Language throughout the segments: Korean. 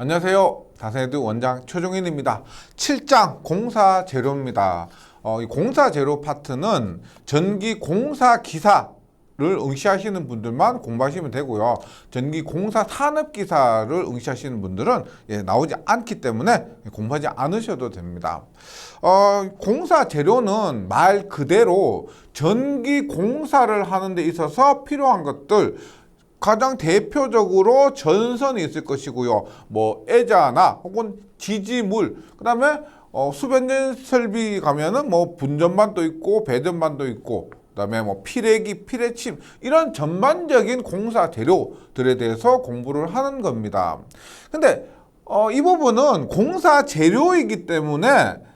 안녕하세요. 다세드 원장 최종인입니다. 7장 공사 재료입니다. 이 공사 재료 파트는 전기 공사 기사를 응시하시는 분들만 공부하시면 되고요. 전기 공사 산업 기사를 응시하시는 분들은 나오지 않기 때문에 공부하지 않으셔도 됩니다. 공사 재료는 말 그대로 전기 공사를 하는 데 있어서 필요한 것들, 가장 대표적으로 전선이 있을 것이고요. 뭐 애자나 혹은 지지물, 그다음에 수변전 설비 가면은 뭐 분전반도 있고 배전반도 있고, 그다음에 뭐 피레기, 피레침, 이런 전반적인 공사 재료들에 대해서 공부를 하는 겁니다. 근데 이 부분은 공사 재료이기 때문에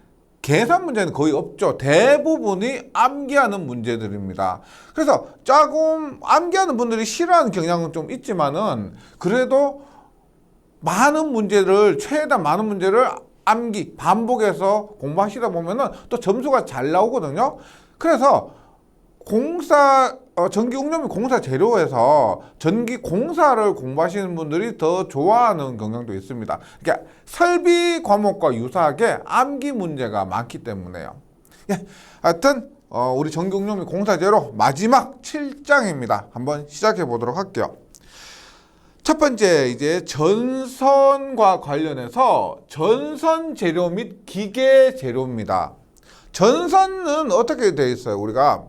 계산 문제는 거의 없죠. 대부분이 암기하는 문제들입니다. 그래서 조금 암기하는 분들이 싫어하는 경향은 좀 있지만은 그래도 많은 문제를, 최대한 많은 문제를 암기, 반복해서 공부하시다 보면은 또 점수가 잘 나오거든요. 그래서 전기 응용 및 공사 재료에서 전기 공사를 공부하시는 분들이 더 좋아하는 경향도 있습니다. 그러니까 설비 과목과 유사하게 암기 문제가 많기 때문에요. 하여튼 우리 전기 응용 및 공사 재료 마지막 7장입니다. 한번 시작해 보도록 할게요. 첫 번째, 이제 전선과 관련해서 전선 재료 및 기계 재료입니다. 전선은 어떻게 되어 있어요? 우리가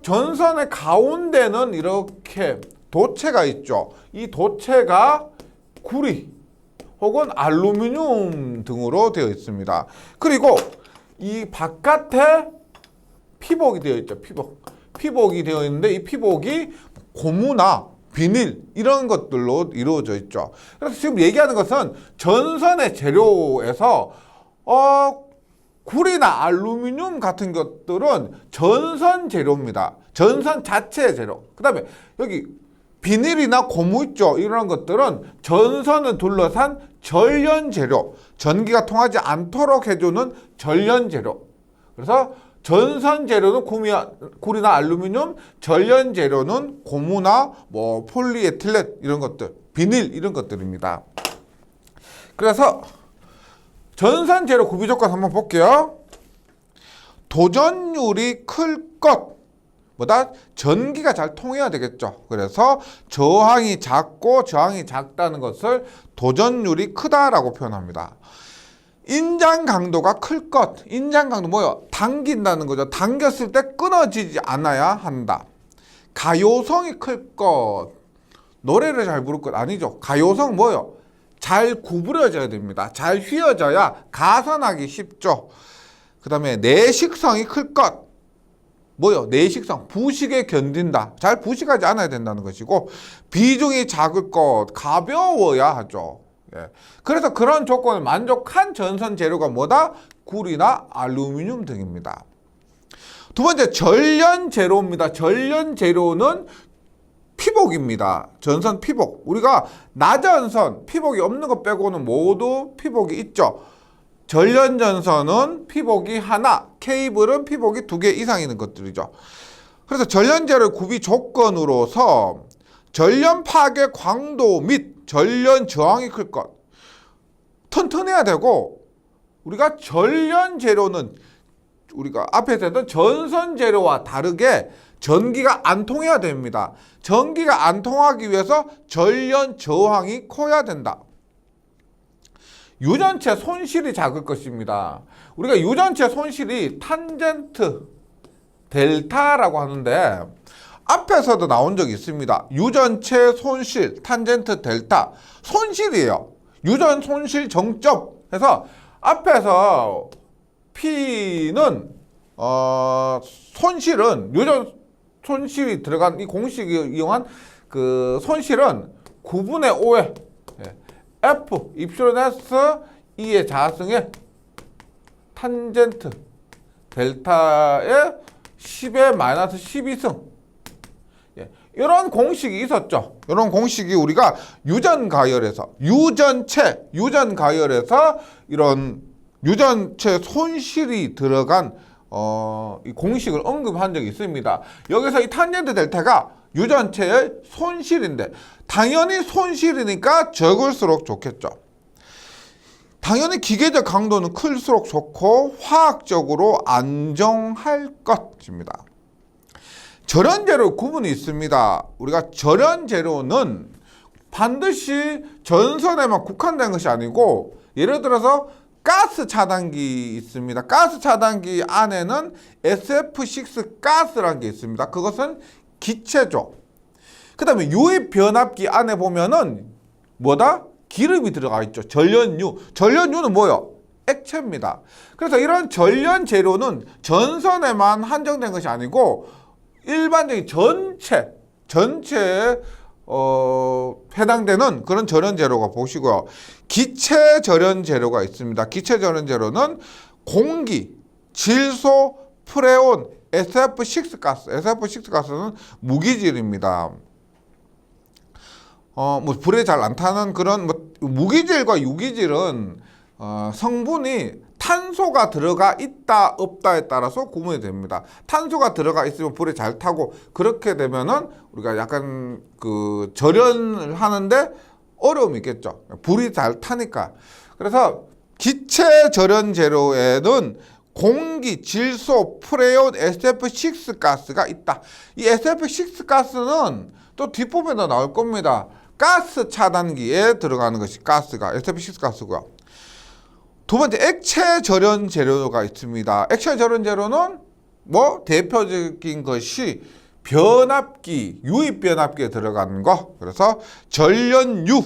전선의 가운데는 이렇게 도체가 있죠. 이 도체가 구리 혹은 알루미늄 등으로 되어 있습니다. 그리고 이 바깥에 피복이 되어 있죠. 피복이 되어 있는데 이 피복이 고무나 비닐 이런 것들로 이루어져 있죠. 그래서 지금 얘기하는 것은 전선의 재료에서 구리나 알루미늄 같은 것들은 전선 재료입니다. 전선 자체의 재료. 그 다음에 여기 비닐이나 고무 있죠. 이런 것들은 전선을 둘러싼 전련 재료. 전기가 통하지 않도록 해주는 전련 재료. 그래서 전선 재료는 구리나 알루미늄, 전련 재료는 고무나 뭐 폴리에틸렌 이런 것들, 비닐 이런 것들입니다. 그래서 전선 재료 구비 조건 한번 볼게요. 도전율이 클 것보다 전기가 잘 통해야 되겠죠. 그래서 저항이 작고 저항이 작다는 것을 도전율이 크다라고 표현합니다. 인장 강도가 클 것. 인장 강도 뭐예요? 당긴다는 거죠. 당겼을 때 끊어지지 않아야 한다. 가요성이 클 것. 노래를 잘 부를 것 아니죠. 가요성 뭐예요? 잘 구부려져야 됩니다. 잘 휘어져야 가선하기 쉽죠. 그 다음에 내식성이 클 것. 뭐요? 내식성. 부식에 견딘다. 잘 부식하지 않아야 된다는 것이고, 비중이 작을 것. 가벼워야 하죠. 그래서 그런 조건을 만족한 전선 재료가 뭐다? 구리나 알루미늄 등입니다. 두 번째, 전련 재료입니다. 전련 재료는 피복입니다. 전선 피복. 우리가 나전선 피복이 없는 것 빼고는 모두 피복이 있죠. 전련 전선은 피복이 하나, 케이블은 피복이 2개 이상 있는 것들이죠. 그래서 전련 재료 구비 조건으로서 전련 파괴 광도 및 전련 저항이 클 것. 튼튼해야 되고, 우리가 전련 재료는 우리가 앞에서 했던 전선 재료와 다르게 전기가 안 통해야 됩니다. 전기가 안 통하기 위해서 전련 저항이 커야 된다. 유전체 손실이 작을 것입니다. 우리가 유전체 손실이 탄젠트 델타라고 하는데 앞에서도 나온 적이 있습니다. 유전체 손실, 탄젠트 델타, 손실이에요. 유전 손실 정점 해서 앞에서 P는 손실은 유전 손실이 들어간 이 공식을 이용한 그 손실은 9분의 5에 F 입실론 S E의 자승의 탄젠트 델타의 10의 마이너스 12승. 이런 공식이 있었죠. 이런 공식이 우리가 유전가열에서 유전가열에서 이런 유전체 손실이 들어간 이 공식을 언급한 적이 있습니다. 여기서 이 탄젠트 델타가 유전체의 손실인데 당연히 손실이니까 적을수록 좋겠죠. 당연히 기계적 강도는 클수록 좋고 화학적으로 안정할 것입니다. 절연재료 구분이 있습니다. 우리가 절연재료는 반드시 전선에만 국한된 것이 아니고 예를 들어서 가스 차단기 있습니다. 가스 차단기 안에는 SF6 가스라는 게 있습니다. 그것은 기체죠. 그 다음에 유입 변압기 안에 보면은 뭐다? 기름이 들어가 있죠. 전련유. 전련유는 뭐요? 액체입니다. 그래서 이런 전련 재료는 전선에만 한정된 것이 아니고 일반적인 전체에 해당되는 그런 절연 재료가 보시고요. 기체 절연 재료가 있습니다. 기체 절연 재료는 공기, 질소, 프레온, SF6 가스. SF6 가스는 무기질입니다. 뭐 불에 잘 안 타는 그런 무기질과 유기질은 성분이 탄소가 들어가 있다 없다에 따라서 구분이 됩니다. 탄소가 들어가 있으면 불에 잘 타고 그렇게 되면은 우리가 약간 그 절연을 하는데 어려움이 있겠죠. 불이 잘 타니까. 그래서 기체 절연 재료에는 공기, 질소, 프레온, SF6 가스가 있다. 이 SF6 가스는 또 뒷부분에도 나올 겁니다. 가스 차단기에 들어가는 것이 가스가 SF6 가스고요. 두 번째 액체 절연 재료가 있습니다. 액체 절연 재료는 뭐 대표적인 것이 변압기, 유입 변압기에 들어가는 거. 그래서 전련유,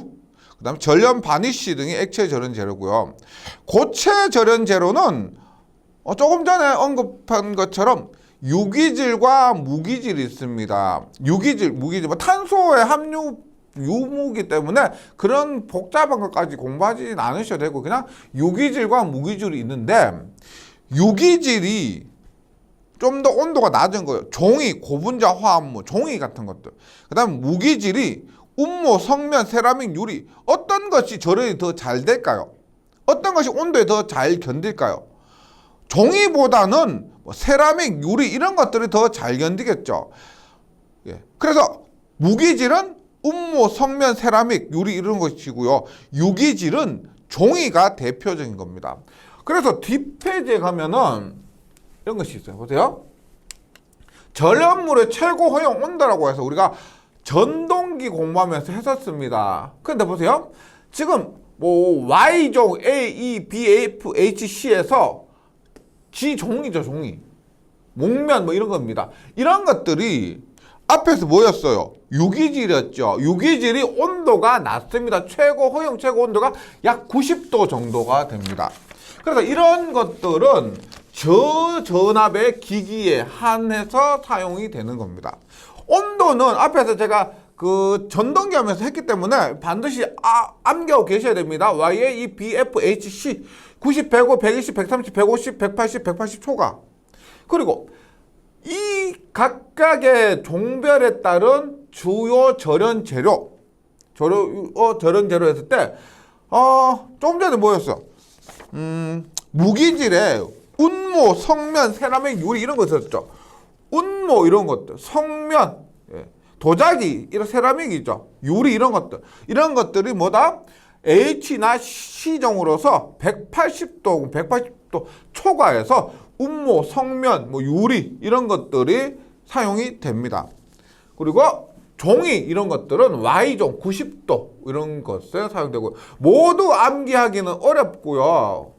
그다음에 전련 바니쉬 등이 액체 절연 재료고요. 고체 절연 재료는 조금 전에 언급한 것처럼 유기질과 무기질이 있습니다. 유기질, 무기질, 탄소의 함유 유무기 때문에 그런 복잡한 것까지 공부하지 않으셔도 되고 그냥 유기질과 무기질이 있는데 유기질이 좀 더 온도가 낮은 거예요. 종이, 고분자 화합물, 종이 같은 것들. 그 다음 무기질이 운모, 성면, 세라믹, 유리. 어떤 것이 절연이 더 잘 될까요? 어떤 것이 온도에 더 잘 견딜까요? 종이보다는 세라믹, 유리 이런 것들이 더 잘 견디겠죠. 예. 그래서 무기질은 운모, 성면, 세라믹, 유리 이런 것이고요. 유기질은 종이가 대표적인 겁니다. 그래서 뒷페이지에 가면은 이런 것이 있어요. 보세요. 절연물의 최고 허용 온도라고 해서 우리가 전동기 공부하면서 했었습니다. 그런데 보세요. 지금 뭐 Y종 A, E, B, F, H, C에서 G 종이죠, 종이. 목면 뭐 이런 겁니다. 이런 것들이 앞에서 뭐였어요? 유기질이었죠. 유기질이 온도가 낮습니다. 최고 허용 최고 온도가 약 90도 정도가 됩니다. 그래서 이런 것들은 저전압의 기기에 한해서 사용이 되는 겁니다. 온도는 앞에서 제가 그 전동기 하면서 했기 때문에 반드시 암기하고 계셔야 됩니다. YA, BF, HC 90, 105, 120, 130, 150, 180, 180 초가. 그리고 이 각각의 종별에 따른 주요 절연 재료 했을 때 조금 전에 뭐였어? 무기질에 운모, 성면, 세라믹, 유리 이런 거 있었죠. 운모 이런 것들, 성면, 도자기 이런 세라믹이죠. 유리 이런 것들이 뭐다? H나 C종으로서 180도, 180도 초과해서 운모, 성면, 뭐 유리 이런 것들이 사용이 됩니다. 그리고 종이 이런 것들은 Y종 90도 이런 것에 사용되고 모두 암기하기는 어렵고요.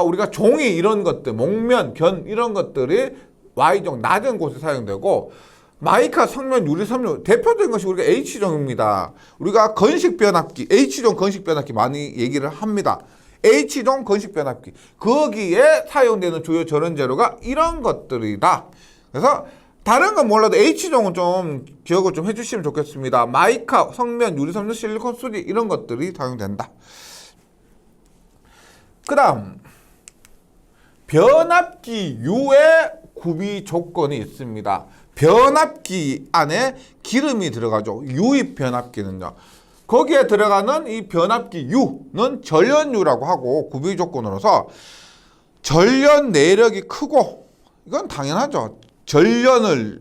우리가 종이 이런 것들, 목면, 견 이런 것들이 Y종 낮은 곳에 사용되고 마이카, 성면, 유리, 섬유 대표적인 것이 우리가 H종입니다. 우리가 건식 변압기, H종 건식 변압기 많이 얘기를 합니다. H종 건식 변압기 거기에 사용되는 주요 절연 재료가 이런 것들이다. 그래서 다른 건 몰라도 H종은 좀 기억을 좀 해주시면 좋겠습니다. 마이카, 성면, 유리, 섬유, 실리콘, 수지 이런 것들이 사용된다. 그 다음 변압기 U의 구비 조건이 있습니다. 변압기 안에 기름이 들어가죠. 유입 변압기는요. 거기에 들어가는 이 변압기 U는 전련유라고 하고 구비 조건으로서 전련 내력이 크고 이건 당연하죠. 전련에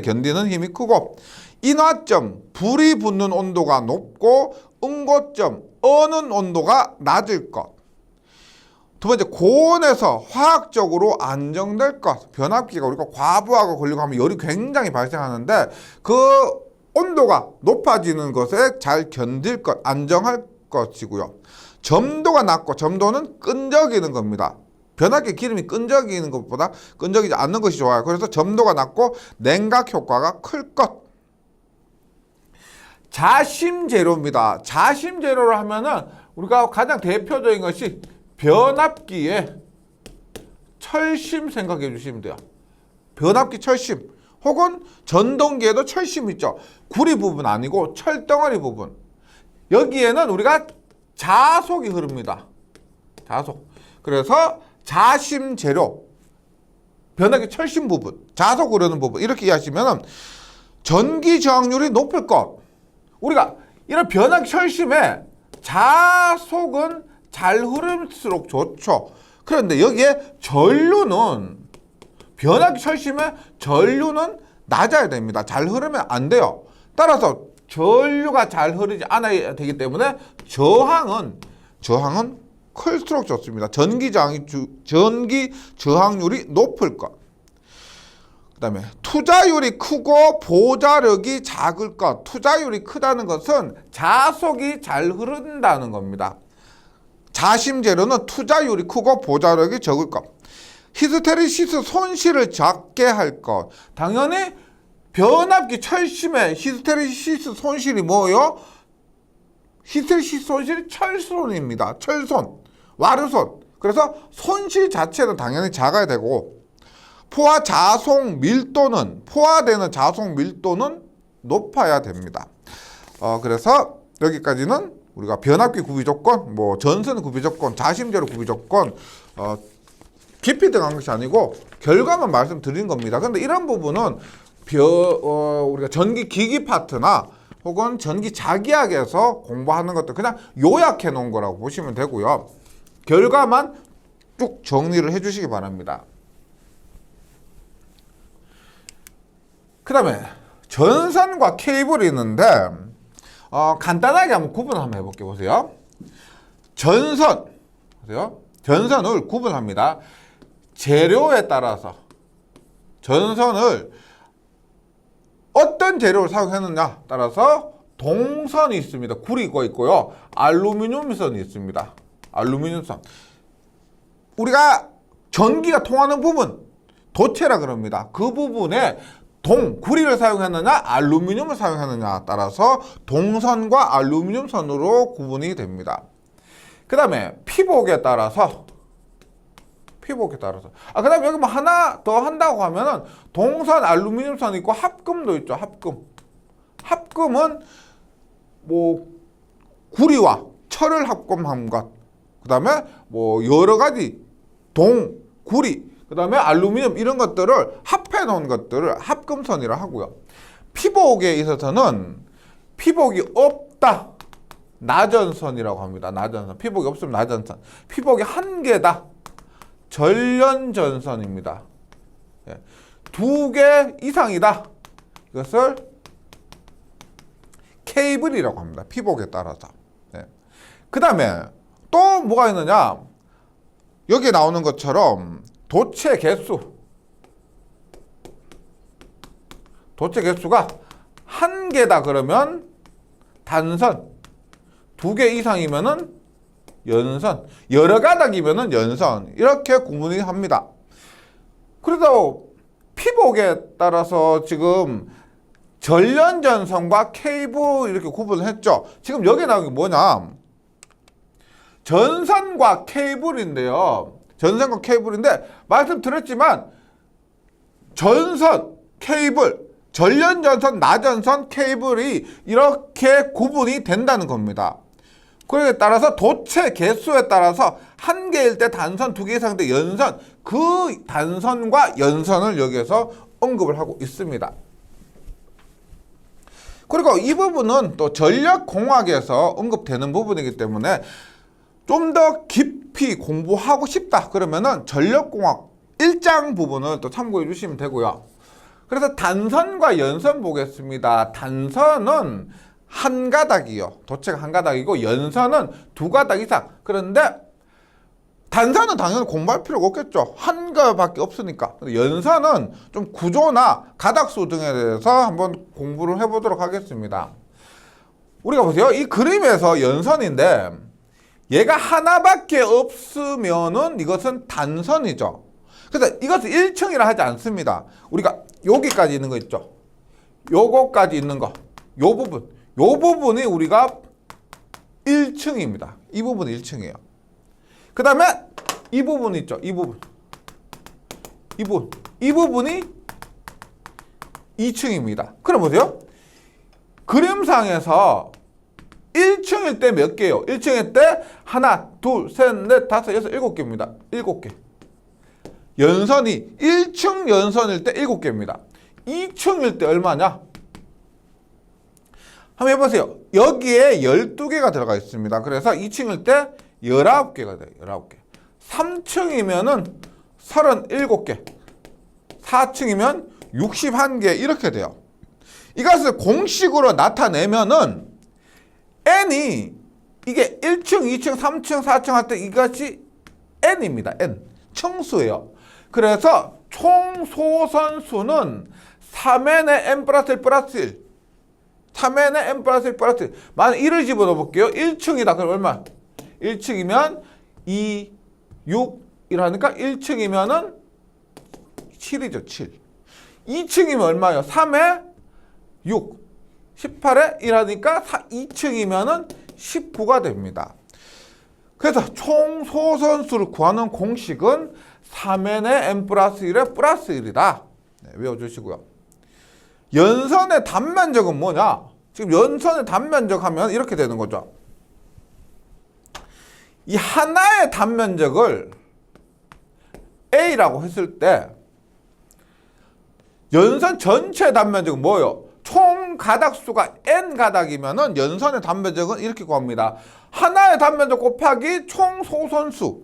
견디는 힘이 크고, 인화점, 불이 붙는 온도가 높고, 응고점, 어는 온도가 낮을 것. 두 번째, 고온에서 화학적으로 안정될 것. 변압기가 우리가 과부하가 걸리고 하면 열이 굉장히 발생하는데 그 온도가 높아지는 것에 잘 견딜 것, 안정할 것이고요. 점도가 낮고, 점도는 끈적이는 겁니다. 변압기 기름이 끈적이는 것보다 끈적이지 않는 것이 좋아요. 그래서 점도가 낮고 냉각 효과가 클 것. 자심재료입니다. 자심재료를 하면은 우리가 가장 대표적인 것이 변압기에 철심 생각해 주시면 돼요. 변압기 철심, 혹은 전동기에도 철심 있죠. 구리 부분 아니고 철덩어리 부분. 여기에는 우리가 자속이 흐릅니다. 자속. 그래서 자심 재료, 변압기 철심 부분, 자속 흐르는 부분, 이렇게 이해하시면 전기 저항률이 높을 것. 우리가 이런 변압기 철심에 자속은 잘 흐를수록 좋죠. 그런데 여기에 전류는, 변압기 철심에 전류는 낮아야 됩니다. 잘 흐르면 안 돼요. 따라서 전류가 잘 흐르지 않아야 되기 때문에 저항은 클수록 좋습니다. 전기 저항률이 높을 것. 그 다음에 투자율이 크고 보자력이 작을 것. 투자율이 크다는 것은 자속이 잘 흐른다는 겁니다. 자심재료는 투자율이 크고 보자력이 적을 것. 히스테리시스 손실을 작게 할 것. 당연히 변압기 철심의 히스테리시스 손실이 뭐예요? 히스테리시스 손실이 철손입니다. 철손, 와르손. 그래서 손실 자체는 당연히 작아야 되고, 포화 자속 밀도는, 포화되는 자속 밀도는 높아야 됩니다. 그래서 여기까지는 우리가 변압기 구비 조건, 뭐 전선 구비 조건, 자심재료 구비 조건, 깊이 들어간 것이 아니고 결과만 말씀드린 겁니다. 근데 이런 부분은 우리가 전기 기기 파트나 혹은 전기 자기학에서 공부하는 것도 그냥 요약해 놓은 거라고 보시면 되고요. 결과만 쭉 정리를 해 주시기 바랍니다. 그 다음에 전선과 케이블이 있는데 간단하게 한번 구분 한번 해볼게요. 보세요. 보세요. 전선을 구분합니다. 재료에 따라서 전선을 어떤 재료를 사용했느냐 따라서 동선이 있습니다. 구리가 있고요. 알루미늄선이 있습니다. 알루미늄선. 우리가 전기가 통하는 부분, 도체라 그럽니다. 그 부분에 구리를 사용했느냐 알루미늄을 사용했느냐 따라서 동선과 알루미늄선으로 구분이 됩니다. 그 다음에 피복에 따라서 그 다음에 여기 뭐 하나 더 한다고 하면은 동선 알루미늄선 있고 합금도 있죠. 합금은 뭐 구리와 철을 합금한 것, 그 다음에 뭐 여러 가지 구리, 그 다음에 알루미늄 이런 것들을 합해 놓은 것들을 합금선이라 하고요. 피복에 있어서는 피복이 없다, 나전선이라고 합니다. 나전선. 피복이 없으면 나전선. 피복이 한 개다, 전련전선입니다. 2개 이상이다, 이것을 케이블이라고 합니다. 피복에 따라서. 그 다음에 또 뭐가 있느냐, 여기에 나오는 것처럼 도체 개수가 한 개다 그러면 단선, 2개 이상이면은 연선, 여러 가닥이면은 연선, 이렇게 구분이 합니다. 그래서 피복에 따라서 지금 전련전선과 케이블 이렇게 구분을 했죠. 지금 여기 나온 게 뭐냐, 전선과 케이블인데요. 전선과 케이블인데 말씀드렸지만 전선, 케이블, 전련전선, 나전선, 케이블이 이렇게 구분이 된다는 겁니다. 그에 따라서 도체 개수에 따라서 한 개일 때 단선, 2개 이상 때 연선, 그 단선과 연선을 여기에서 언급을 하고 있습니다. 그리고 이 부분은 또 전력공학에서 언급되는 부분이기 때문에 좀 더 깊이 공부하고 싶다 그러면은 전력공학 1장 부분을 또 참고해 주시면 되고요. 그래서 단선과 연선 보겠습니다. 단선은 한 가닥이요. 도체가 한 가닥이고 연선은 두 가닥 이상. 그런데 단선은 당연히 공부할 필요가 없겠죠. 한 가닥밖에 없으니까. 연선은 좀 구조나 가닥수 등에 대해서 한번 공부를 해보도록 하겠습니다. 우리가 보세요. 이 그림에서 연선인데 얘가 하나밖에 없으면은 이것은 단선이죠. 그래서 이것은 1층이라 하지 않습니다. 우리가 여기까지 있는 거 있죠. 요거까지 있는 거. 요 부분이 우리가 1층입니다. 이 부분이 1층이에요. 그 다음에 이 부분 있죠. 이 부분이 2층입니다. 그럼 보세요. 그림상에서 1층일 때 몇 개요? 1층일 때 하나, 둘, 셋, 넷, 다섯, 여섯, 7개입니다. 7개. 연선이 1층 연선일 때 7개입니다. 2층일 때 얼마냐? 한번 해보세요. 여기에 12개가 들어가 있습니다. 그래서 2층일 때 19개가 돼요. 19개. 3층이면은 37개. 4층이면 61개 이렇게 돼요. 이것을 공식으로 나타내면은 n이 이게 1층, 2층, 3층, 4층 할 때 이것이 n입니다. n. 층수예요. 그래서 총 소선수는 3n의 n 플러스 1 플러스 1. 3n의 n 플러스 1 플러스 1. 만약 1을 집어넣어 볼게요. 1층이다. 그럼 얼마? 1층이면 2, 6 이라니까 1층이면은 7이죠. 7. 2층이면 얼마예요? 3에 6. 18에 1하니까 2층이면은 19가 됩니다. 그래서 총 소선수를 구하는 공식은 3n의 n 플러스 1의 플러스 1이다. 네, 외워주시고요. 연선의 단면적은 뭐냐? 지금 연선의 단면적 하면 이렇게 되는 거죠. 이 하나의 단면적을 A라고 했을 때 연선 전체 단면적은 뭐예요? 총 가닥수가 n 가닥이면은 연선의 단면적은 이렇게 구합니다. 하나의 단면적 곱하기 총 소선수.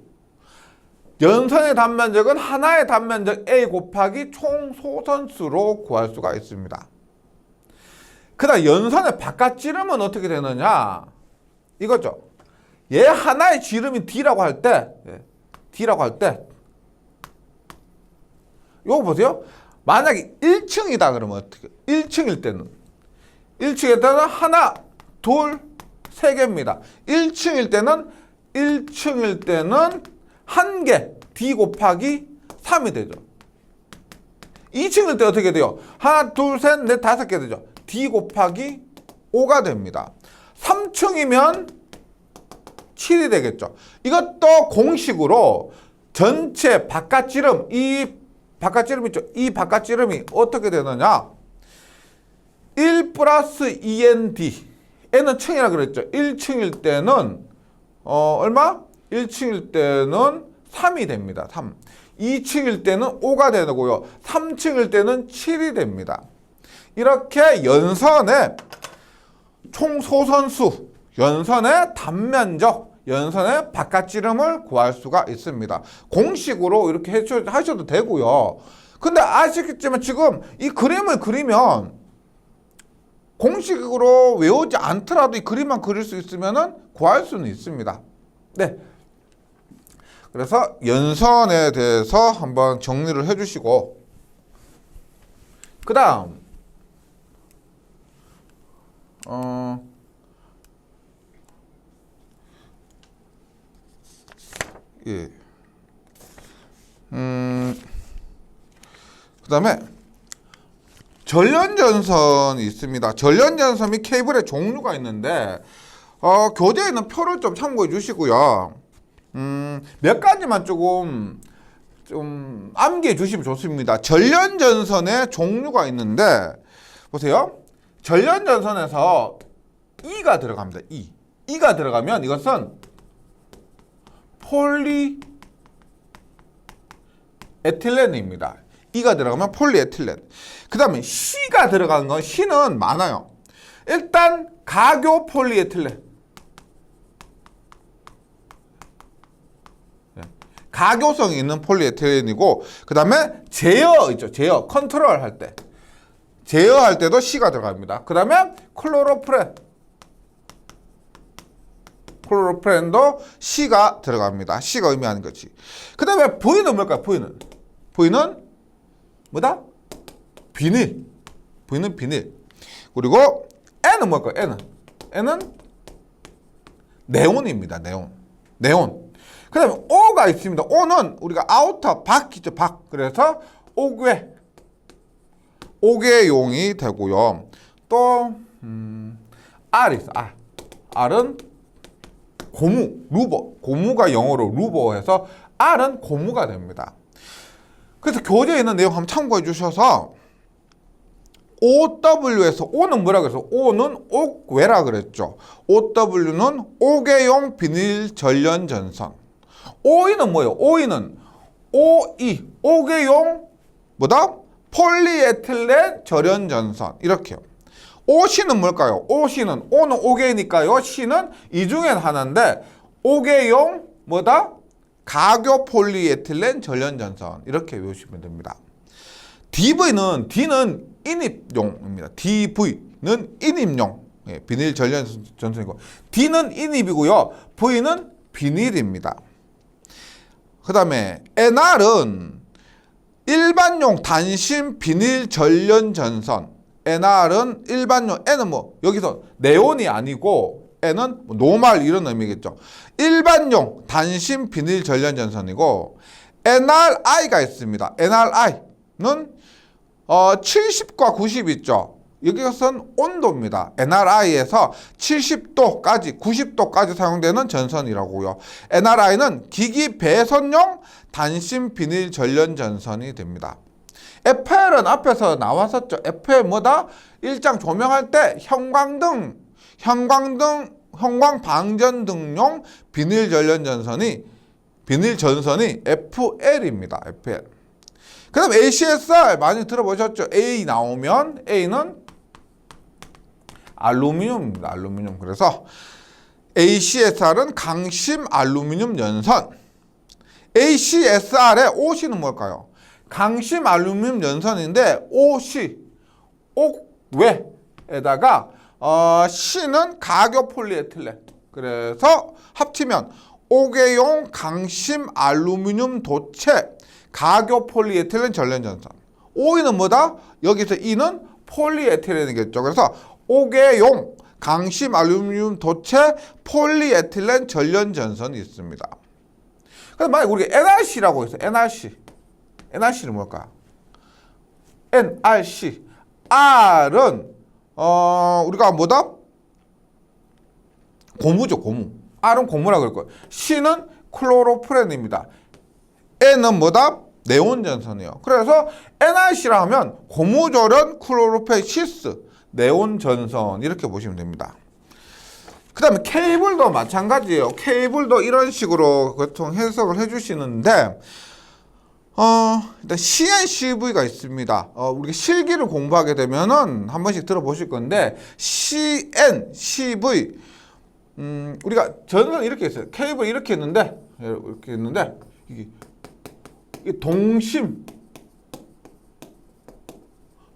연선의 단면적은 하나의 단면적 A 곱하기 총 소선수로 구할 수가 있습니다. 그다음 연선의 바깥 지름은 어떻게 되느냐? 이거죠. 얘 하나의 지름이 D라고 할 때, 요거 보세요. 만약에 1층이다 그러면 어떻게? 1층일 때는 하나, 둘, 세 개입니다. 1층일 때는 한 개, D 곱하기 3이 되죠. 2층일 때 어떻게 돼요? 하나, 둘, 셋, 넷, 다섯 개 되죠. D 곱하기 5가 됩니다. 3층이면 7이 되겠죠. 이것도 공식으로 전체 바깥지름, 이 바깥지름 있죠. 이 바깥지름이 어떻게 되느냐? 1 플러스 2ND. n은 층이라 그랬죠. 1층일 때는 얼마? 1층일 때는 3이 됩니다. 3. 2층일 때는 5가 되고요. 3층일 때는 7이 됩니다. 이렇게 연선의 총 소선수, 연선의 단면적, 연선의 바깥지름을 구할 수가 있습니다. 공식으로 이렇게 하셔도 되고요. 근데 아시겠지만 지금 이 그림을 그리면 공식으로 외우지 않더라도 이 그림만 그릴 수 있으면 구할 수는 있습니다. 네. 그래서 연선에 대해서 한번 정리를 해주시고, 그 다음 예. 그 다음에 전련전선이 있습니다. 전련전선 및 케이블의 종류가 있는데 교재에 있는 표를 좀 참고해 주시고요. 몇 가지만 좀 암기해 주시면 좋습니다. 전련전선의 종류가 있는데 보세요. 전련전선에서 E가 들어갑니다. E가 들어가면 이것은 폴리에틸렌입니다. E가 들어가면 폴리에틸렌. 그 다음에 C가 들어가는 건 C는 많아요. 일단 가교 폴리에틸렌. 가교성이 있는 폴리에틸렌이고, 그 다음에 제어 있죠. 제어, 컨트롤 할 때. 제어할 때도 C가 들어갑니다. 그 다음에 클로로프렌도 C가 들어갑니다. C가 의미하는 거지. 그 다음에 V는 뭘까요? V는 뭐다? 비닐. V는 비닐. 그리고 N은 뭘까요? N은 네온입니다. 네온. 그 다음에 O가 있습니다. O는 우리가 아우터, 밖이죠. 밖. 그래서 옥외용이 되고요. 또 R이 있어. R은 고무가 영어로 루버해서 R은 고무가 됩니다. 그래서 교재에 있는 내용 한번 참고해 주셔서 OW에서 O는 뭐라 그랬어? O는 옥외라 그랬죠. OW는 옥외용 비닐 전련 전선. OE는 뭐예요? OE는 옥외용 뭐다? 폴리에틸렌 절연 전선. 이렇게요. OC는 뭘까요? O는 옥외니까요. C는 이 중에 하나인데 옥외용 뭐다? 가교 폴리에틸렌 전련 전선. 이렇게 외우시면 됩니다. D는 인입용입니다. DV는 인입용. 비닐 전련 전선이고, D는 인입이고요. V는 비닐입니다. 그 다음에 NR은 일반용 단심 비닐 전련 전선. NR은 일반용, N은 뭐 여기서 네온이 아니고 N은 노말 이런 의미겠죠. 일반용 단심 비닐 전련 전선이고, NRI가 있습니다. NRI는 70과 90 있죠. 여기서는 온도입니다. NRI에서 70도까지 90도까지 사용되는 전선이라고요. NRI는 기기 배선용 단심 비닐 전련 전선이 됩니다. FL은 앞에서 나왔었죠. FL 뭐다? 일장 조명할 때 형광 방전등용 비닐 전선이 FL입니다. FL. 그 다음 ACSR 많이 들어보셨죠? A 나오면 A는 알루미늄입니다. 알루미늄. 그래서 ACSR은 강심 알루미늄 연선. ACSR의 OC는 뭘까요? 강심 알루미늄 연선인데 옥외에다가 C는 가교 폴리에틸렌. 그래서 합치면 옥외용 강심 알루미늄 도체 가교 폴리에틸렌 전련 전선. O는 뭐다? 여기서 E는 폴리에틸렌이겠죠. 그래서 옥외용 강심 알루미늄 도체 폴리에틸렌 전련 전선이 있습니다. 그럼 만약 우리가 NRC라고 해서 NRC는 뭘까? NRC. R은 우리가 뭐다? 고무죠, 고무. R은 고무라고 그럴 거예요. C는 클로로프렌입니다. N은 뭐다? 네온 전선이에요. 그래서 NRC라 하면 고무조련 클로로펜시스 네온 전선 이렇게 보시면 됩니다. 그 다음에 케이블도 마찬가지예요. 케이블도 이런 식으로 보통 해석을 해주시는데 일단 CNCV가 있습니다. 우리가 실기를 공부하게 되면은 한 번씩 들어보실 건데 CNCV 우리가 전선 이렇게 했어요. 케이블 이렇게 했는데 이게 동심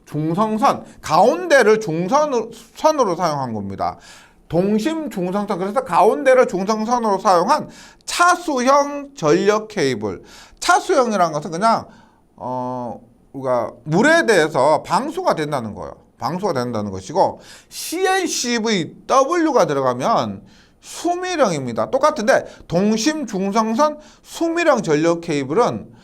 중성선 가운데를 중성선으로 사용한 겁니다. 동심 중성선. 그래서 가운데를 중성선으로 사용한 차수형 전력 케이블. 차수형이라는 것은 그냥 우리가 물에 대해서 방수가 된다는 거예요. 방수가 된다는 것이고, CNCVW가 들어가면 수밀형입니다. 똑같은데 동심 중성선 수밀형 전력 케이블은,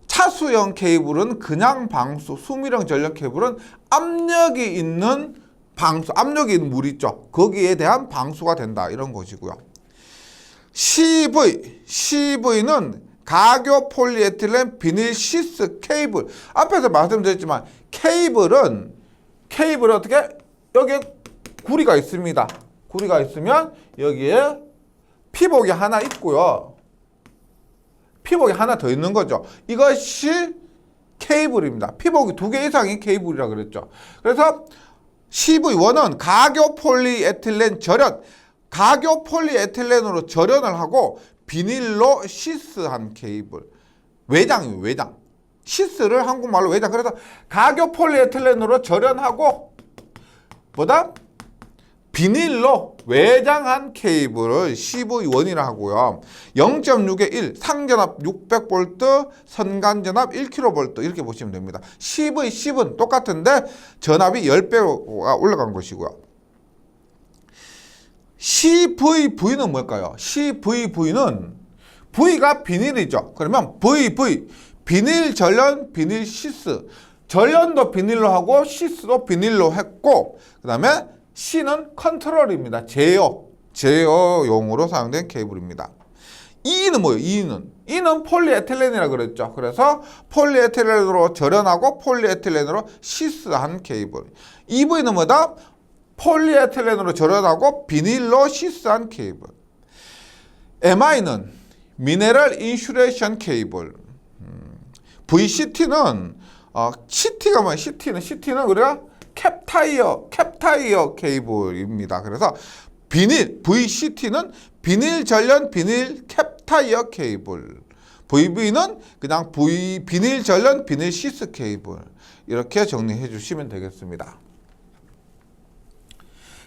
차수형 케이블은 그냥 방수, 수밀형 전력 케이블은 압력이 있는 방수, 압력이 있는 물 있죠. 거기에 대한 방수가 된다. 이런 것이고요. CV는 가교 폴리에틸렌 비닐 시스 케이블. 앞에서 말씀드렸지만 케이블은 어떻게? 여기에 구리가 있습니다. 구리가 있으면 여기에 피복이 하나 있고요. 피복이 하나 더 있는 거죠. 이것이 케이블입니다. 피복이 2개 이상이 케이블이라고 그랬죠. 그래서 CV1은 가교 폴리에틸렌 절연, 가교 폴리에틸렌으로 절연을 하고 비닐로 시스한 케이블. 외장이에요, 외장. 시스를 한국말로 외장. 그래서 가교 폴리에틸렌으로 절연하고 뭐다? 비닐로 외장한 케이블을 CV1이라 하고요. 0.6에 1, 상전압 600V, 선간전압 1kV 이렇게 보시면 됩니다. CV10은 똑같은데 전압이 10배가 올라간 것이고요. CVV는 뭘까요? CVV는 V가 비닐이죠. 그러면 VV, 비닐 전련, 비닐 시스. 전련도 비닐로 하고 시스도 비닐로 했고, 그 다음에 C는 컨트롤입니다. 제어용으로 사용된 케이블입니다. E는 뭐예요? E는 폴리에틸렌이라 그랬죠. 그래서 폴리에틸렌으로 절연하고 폴리에틸렌으로 시스한 케이블. EV는 뭐다? 폴리에틸렌으로 절연하고 비닐로 시스한 케이블. MI는 미네랄 인슐레이션 케이블. VCT는 CT가 뭐야? CT는 우리가 캡타이어 케이블입니다. 그래서 VCT는 비닐 전련 비닐 캡타이어 케이블. VV는 그냥 비닐 전련 비닐 시스 케이블. 이렇게 정리해 주시면 되겠습니다.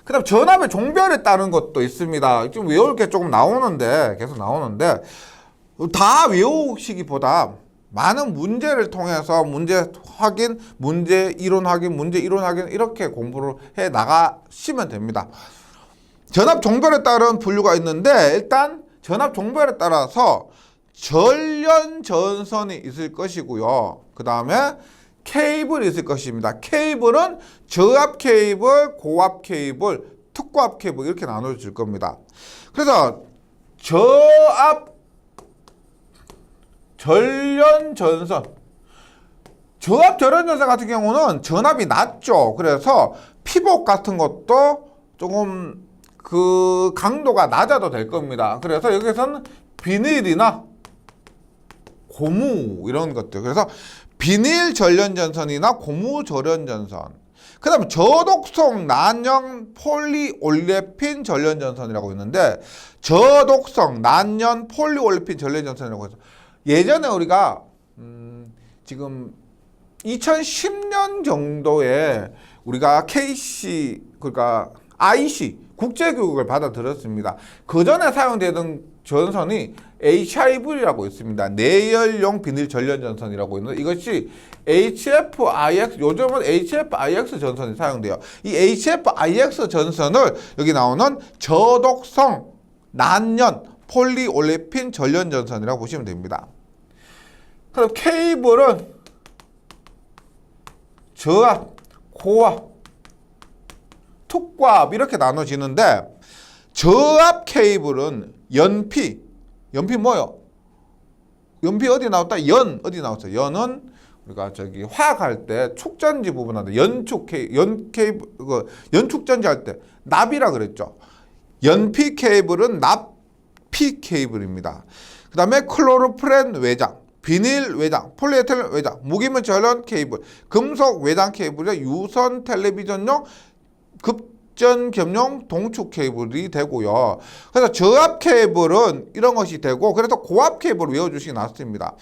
그 다음 전압의 종별에 따른 것도 있습니다. 좀 외울 게 조금 계속 나오는데 다 외우시기보다 많은 문제를 통해서 문제 확인, 문제 이론 확인, 문제 이론 확인 이렇게 공부를 해 나가시면 됩니다. 전압 종별에 따른 분류가 있는데 일단 전압 종별에 따라서 전련 전선이 있을 것이고요. 그 다음에 케이블이 있을 것입니다. 케이블은 저압 케이블, 고압 케이블, 특고압 케이블 이렇게 나눠질 겁니다. 그래서 저압 전련 전선, 저압 전련 전선 같은 경우는 전압이 낮죠. 그래서 피복 같은 것도 조금 그 강도가 낮아도 될 겁니다. 그래서 여기서는 비닐이나 고무 이런 것들. 그래서 비닐 전련 전선이나 고무 전련 전선. 그 다음에 저독성 난연 폴리올레핀 전련 전선이라고 있는데 저독성 난연 폴리올레핀 전련 전선이라고 해서 예전에 우리가 지금 2010년 정도에 우리가 KC 그러니까 IC 국제교육을 받아 들었습니다. 그 전에 사용되던 전선이 HIV라고 있습니다. 내열용 비닐 전련 전선이라고 있는데 이것이 HFIX 요즘은 HFIX 전선이 사용돼요. 이 HFIX 전선을 여기 나오는 저독성 난연 폴리올레핀 전련 전선이라고 보시면 됩니다. 그럼 케이블은 저압, 고압, 특고압 이렇게 나눠지는데 저압 케이블은 연피 뭐요? 연피 어디 나왔다? 어디 나왔어요? 연은 우리가 저기 화학할 때 축전지 부분한테 연축전지 할 때 납이라 그랬죠. 연피 케이블은 납피 케이블입니다. 그 다음에 클로로프렌 외장, 비닐 외장, 폴리에틸렌 외장, 무기물 전련 케이블, 금속 외장 케이블의 유선 텔레비전용 급전 겸용 동축 케이블이 되고요. 그래서 저압 케이블은 이런 것이 되고 그래서 고압 케이블을 외워주시기 낫습니다.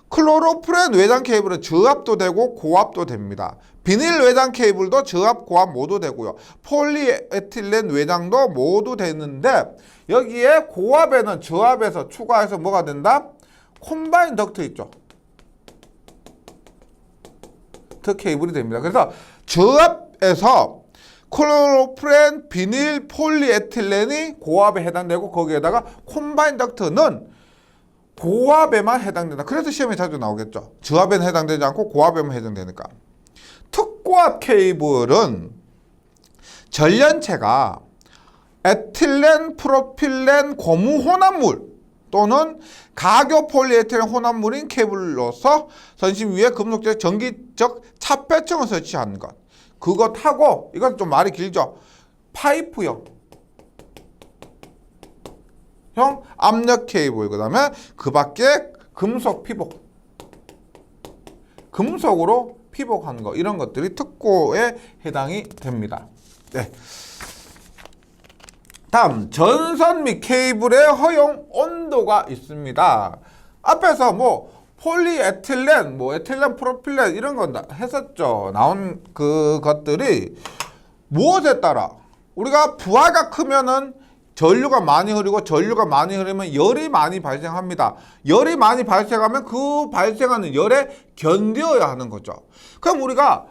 클로로프렌 외장 케이블은 저압도 되고 고압도 됩니다. 비닐 외장 케이블도 저압, 고압 모두 되고요. 폴리에틸렌 외장도 모두 되는데 여기에 고압에는 저압에서 추가해서 뭐가 된다? 콤바인 덕트 있죠. 덕트 케이블이 됩니다. 그래서 저압에서 클로로프렌, 비닐, 폴리에틸렌이 고압에 해당되고 거기에다가 콤바인 덕트는 고압에만 해당된다. 그래서 시험에 자주 나오겠죠. 저압에는 해당되지 않고 고압에만 해당되니까. 특고압 케이블은 전련체가 에틸렌, 프로필렌, 고무 혼합물 또는 가교 폴리에틸렌 혼합물인 케이블로서 선심 위에 금속적 전기적 차폐층을 설치한 것. 그것하고 이건 좀 말이 길죠. 파이프형 압력 케이블 그 다음에 그 밖에 금속 피복 금속으로 피복한 거 이런 것들이 특고에 해당이 됩니다. 네. 다음 전선 및 케이블의 허용 온도가 있습니다. 앞에서 뭐 폴리에틸렌, 뭐 에틸렌 프로필렌 이런 건 했었죠. 나온 그것들이 무엇에 따라 우리가 부하가 크면은 전류가 많이 흐르고 전류가 많이 흐르면 열이 많이 발생합니다. 열이 많이 발생하면 그 발생하는 열에 견뎌야 하는 거죠. 그럼 우리가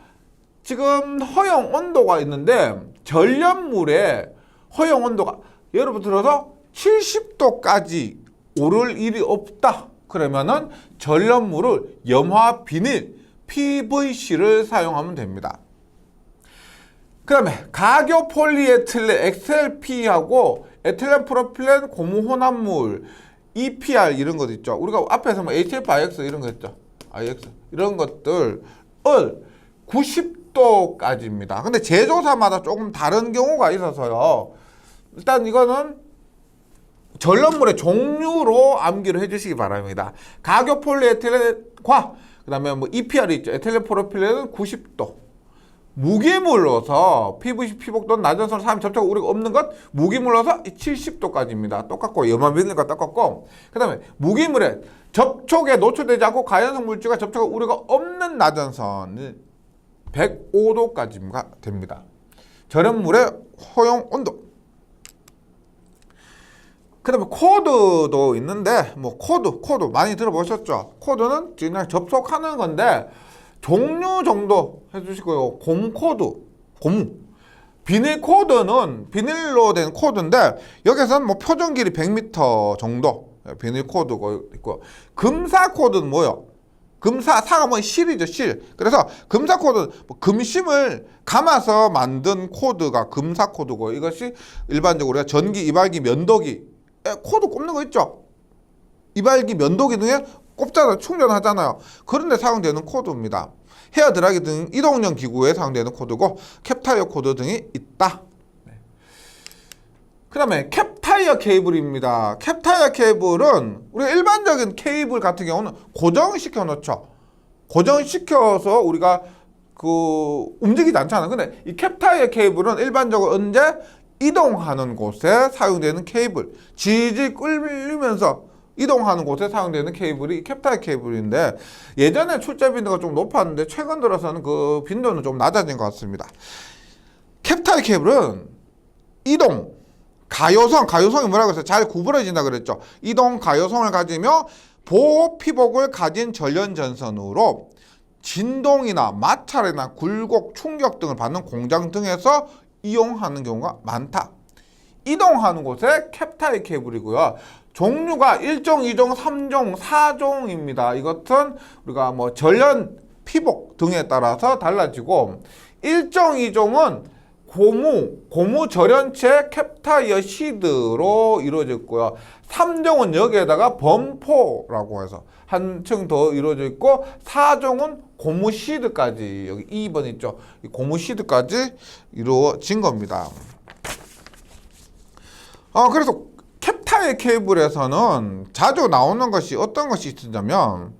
지금 허용 온도가 있는데 전력물의 허용 온도가 예를 들어서 70도까지 오를 일이 없다. 그러면은 전력물을 염화 비닐 PVC를 사용하면 됩니다. 그 다음에 가교 폴리에틸렌 XLP하고 에틸렌 프로필렌 고무 혼합물 EPR 이런 것 있죠. 우리가 앞에서 뭐 HF, IX 이런 거 했죠. IX 이런 것들을 90도까지입니다. 근데 제조사마다 조금 다른 경우가 있어서요. 일단 이거는 전력물의 종류로 암기를 해주시기 바랍니다. 가교 폴리에틸렌과 그 다음에 뭐 EPR 있죠. 에틸렌 프로필렌은 90도. 무기물로서 PVC, 피복 또는 나전선, 사람 접촉 우리가 없는 것 무기물로서 70도까지입니다. 똑같고 염화 비닐과 똑같고 그 다음에 무기물에 접촉에 노출되지 않고 가연성 물질과 접촉 우리가 없는 나전선은 105도까지가 됩니다. 전력물의 허용 온도. 그 다음에 코드도 있는데 뭐 코드 많이 들어보셨죠? 코드는 그냥 접속하는 건데 종류 정도 해주시고요. 고무 코드, 고무. 비닐 코드는 비닐로 된 코드인데 여기서는 뭐 표준 길이 100m 정도 비닐 코드가 있고 금사 코드는 뭐요? 사가 뭐 실이죠, 실. 그래서 금사 코드는 뭐 금심을 감아서 만든 코드가 금사 코드고 이것이 일반적으로 우리가 전기, 이발기, 면도기 코드 꼽는 거 있죠? 이발기, 면도기 등에 꼽잖아요. 충전하잖아요. 그런데 사용되는 코드입니다. 헤어드라이기 등 이동용 기구에 사용되는 코드고 캡타이어 코드 등이 있다. 그 다음에 캡타이어 케이블입니다. 캡타이어 케이블은 우리가 일반적인 케이블 같은 경우는 고정시켜 놓죠. 고정시켜서 우리가 움직이지 않잖아요. 근데 이 캡타이어 케이블은 일반적으로 언제 이동하는 곳에 사용되는 케이블, 질질 끌리면서 이동하는 곳에 사용되는 케이블이 캡타이어 케이블인데 예전에 출제 빈도가 좀 높았는데 최근 들어서는 그 빈도는 좀 낮아진 것 같습니다. 캡타이어 케이블은 이동, 가요성이 뭐라고 했어요? 잘 구부러진다 그랬죠. 이동, 가요성을 가지며 보호 피복을 가진 전련 전선으로 진동이나 마찰이나 굴곡, 충격 등을 받는 공장 등에서 이용하는 경우가 많다. 이동하는 곳에 캡타이어 케이블이고요. 종류가 1종, 2종, 3종, 4종입니다. 이것은 우리가 뭐 전련, 피복 등에 따라서 달라지고 1종, 2종은 고무 절연체 캡타이어 시드로 이루어져 있고요. 3종은 여기에다가 범포라고 해서 한층 더 이루어져 있고 4종은 고무 시드까지 여기 2번 있죠. 이 고무 시드까지 이루어진 겁니다. 그래서 캡타이어 케이블에서는 자주 나오는 것이 어떤 것이 있냐면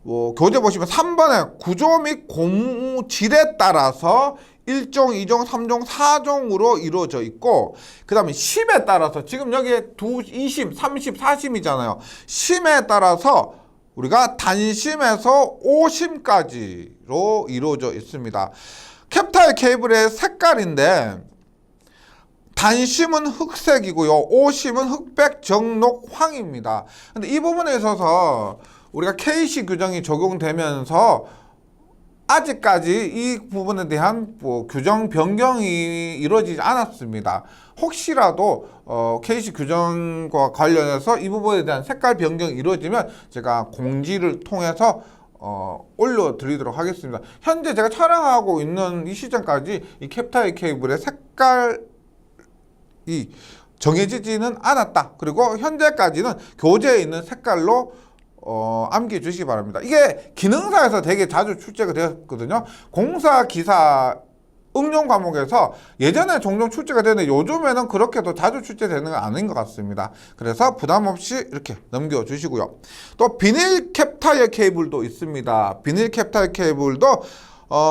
뭐 교재 보시면 3번에 구조 및 고무질에 따라서 1종, 2종, 3종, 4종으로 이루어져 있고 그 다음에 심에 따라서 지금 여기에 2심, 3심, 4심이잖아요. 심에 따라서 우리가 단심에서 5심까지로 이루어져 있습니다. 캡타이어 케이블의 색깔인데 단심은 흑색이고요. 5심은 흑백, 정록, 황입니다. 근데 이 부분에 있어서 우리가 KC 규정이 적용되면서 아직까지 이 부분에 대한 규정 변경이 이루어지지 않았습니다. 혹시라도 KC 규정과 관련해서 이 부분에 대한 색깔 변경이 이루어지면 제가 공지를 통해서 올려드리도록 하겠습니다. 현재 제가 촬영하고 있는 이 시점까지 이 캡타이어 케이블의 색깔이 정해지지는 않았다. 그리고 현재까지는 교재에 있는 색깔로 암기해 주시기 바랍니다. 이게 기능사에서 되게 자주 출제가 되었거든요. 공사기사 응용 과목에서 예전에 종종 출제가 되는데 요즘에는 그렇게도 자주 출제되는 건 아닌 것 같습니다. 그래서 부담 없이 이렇게 넘겨주시고요. 또 비닐 캡타이어 케이블도 있습니다. 비닐 캡타이어 케이블도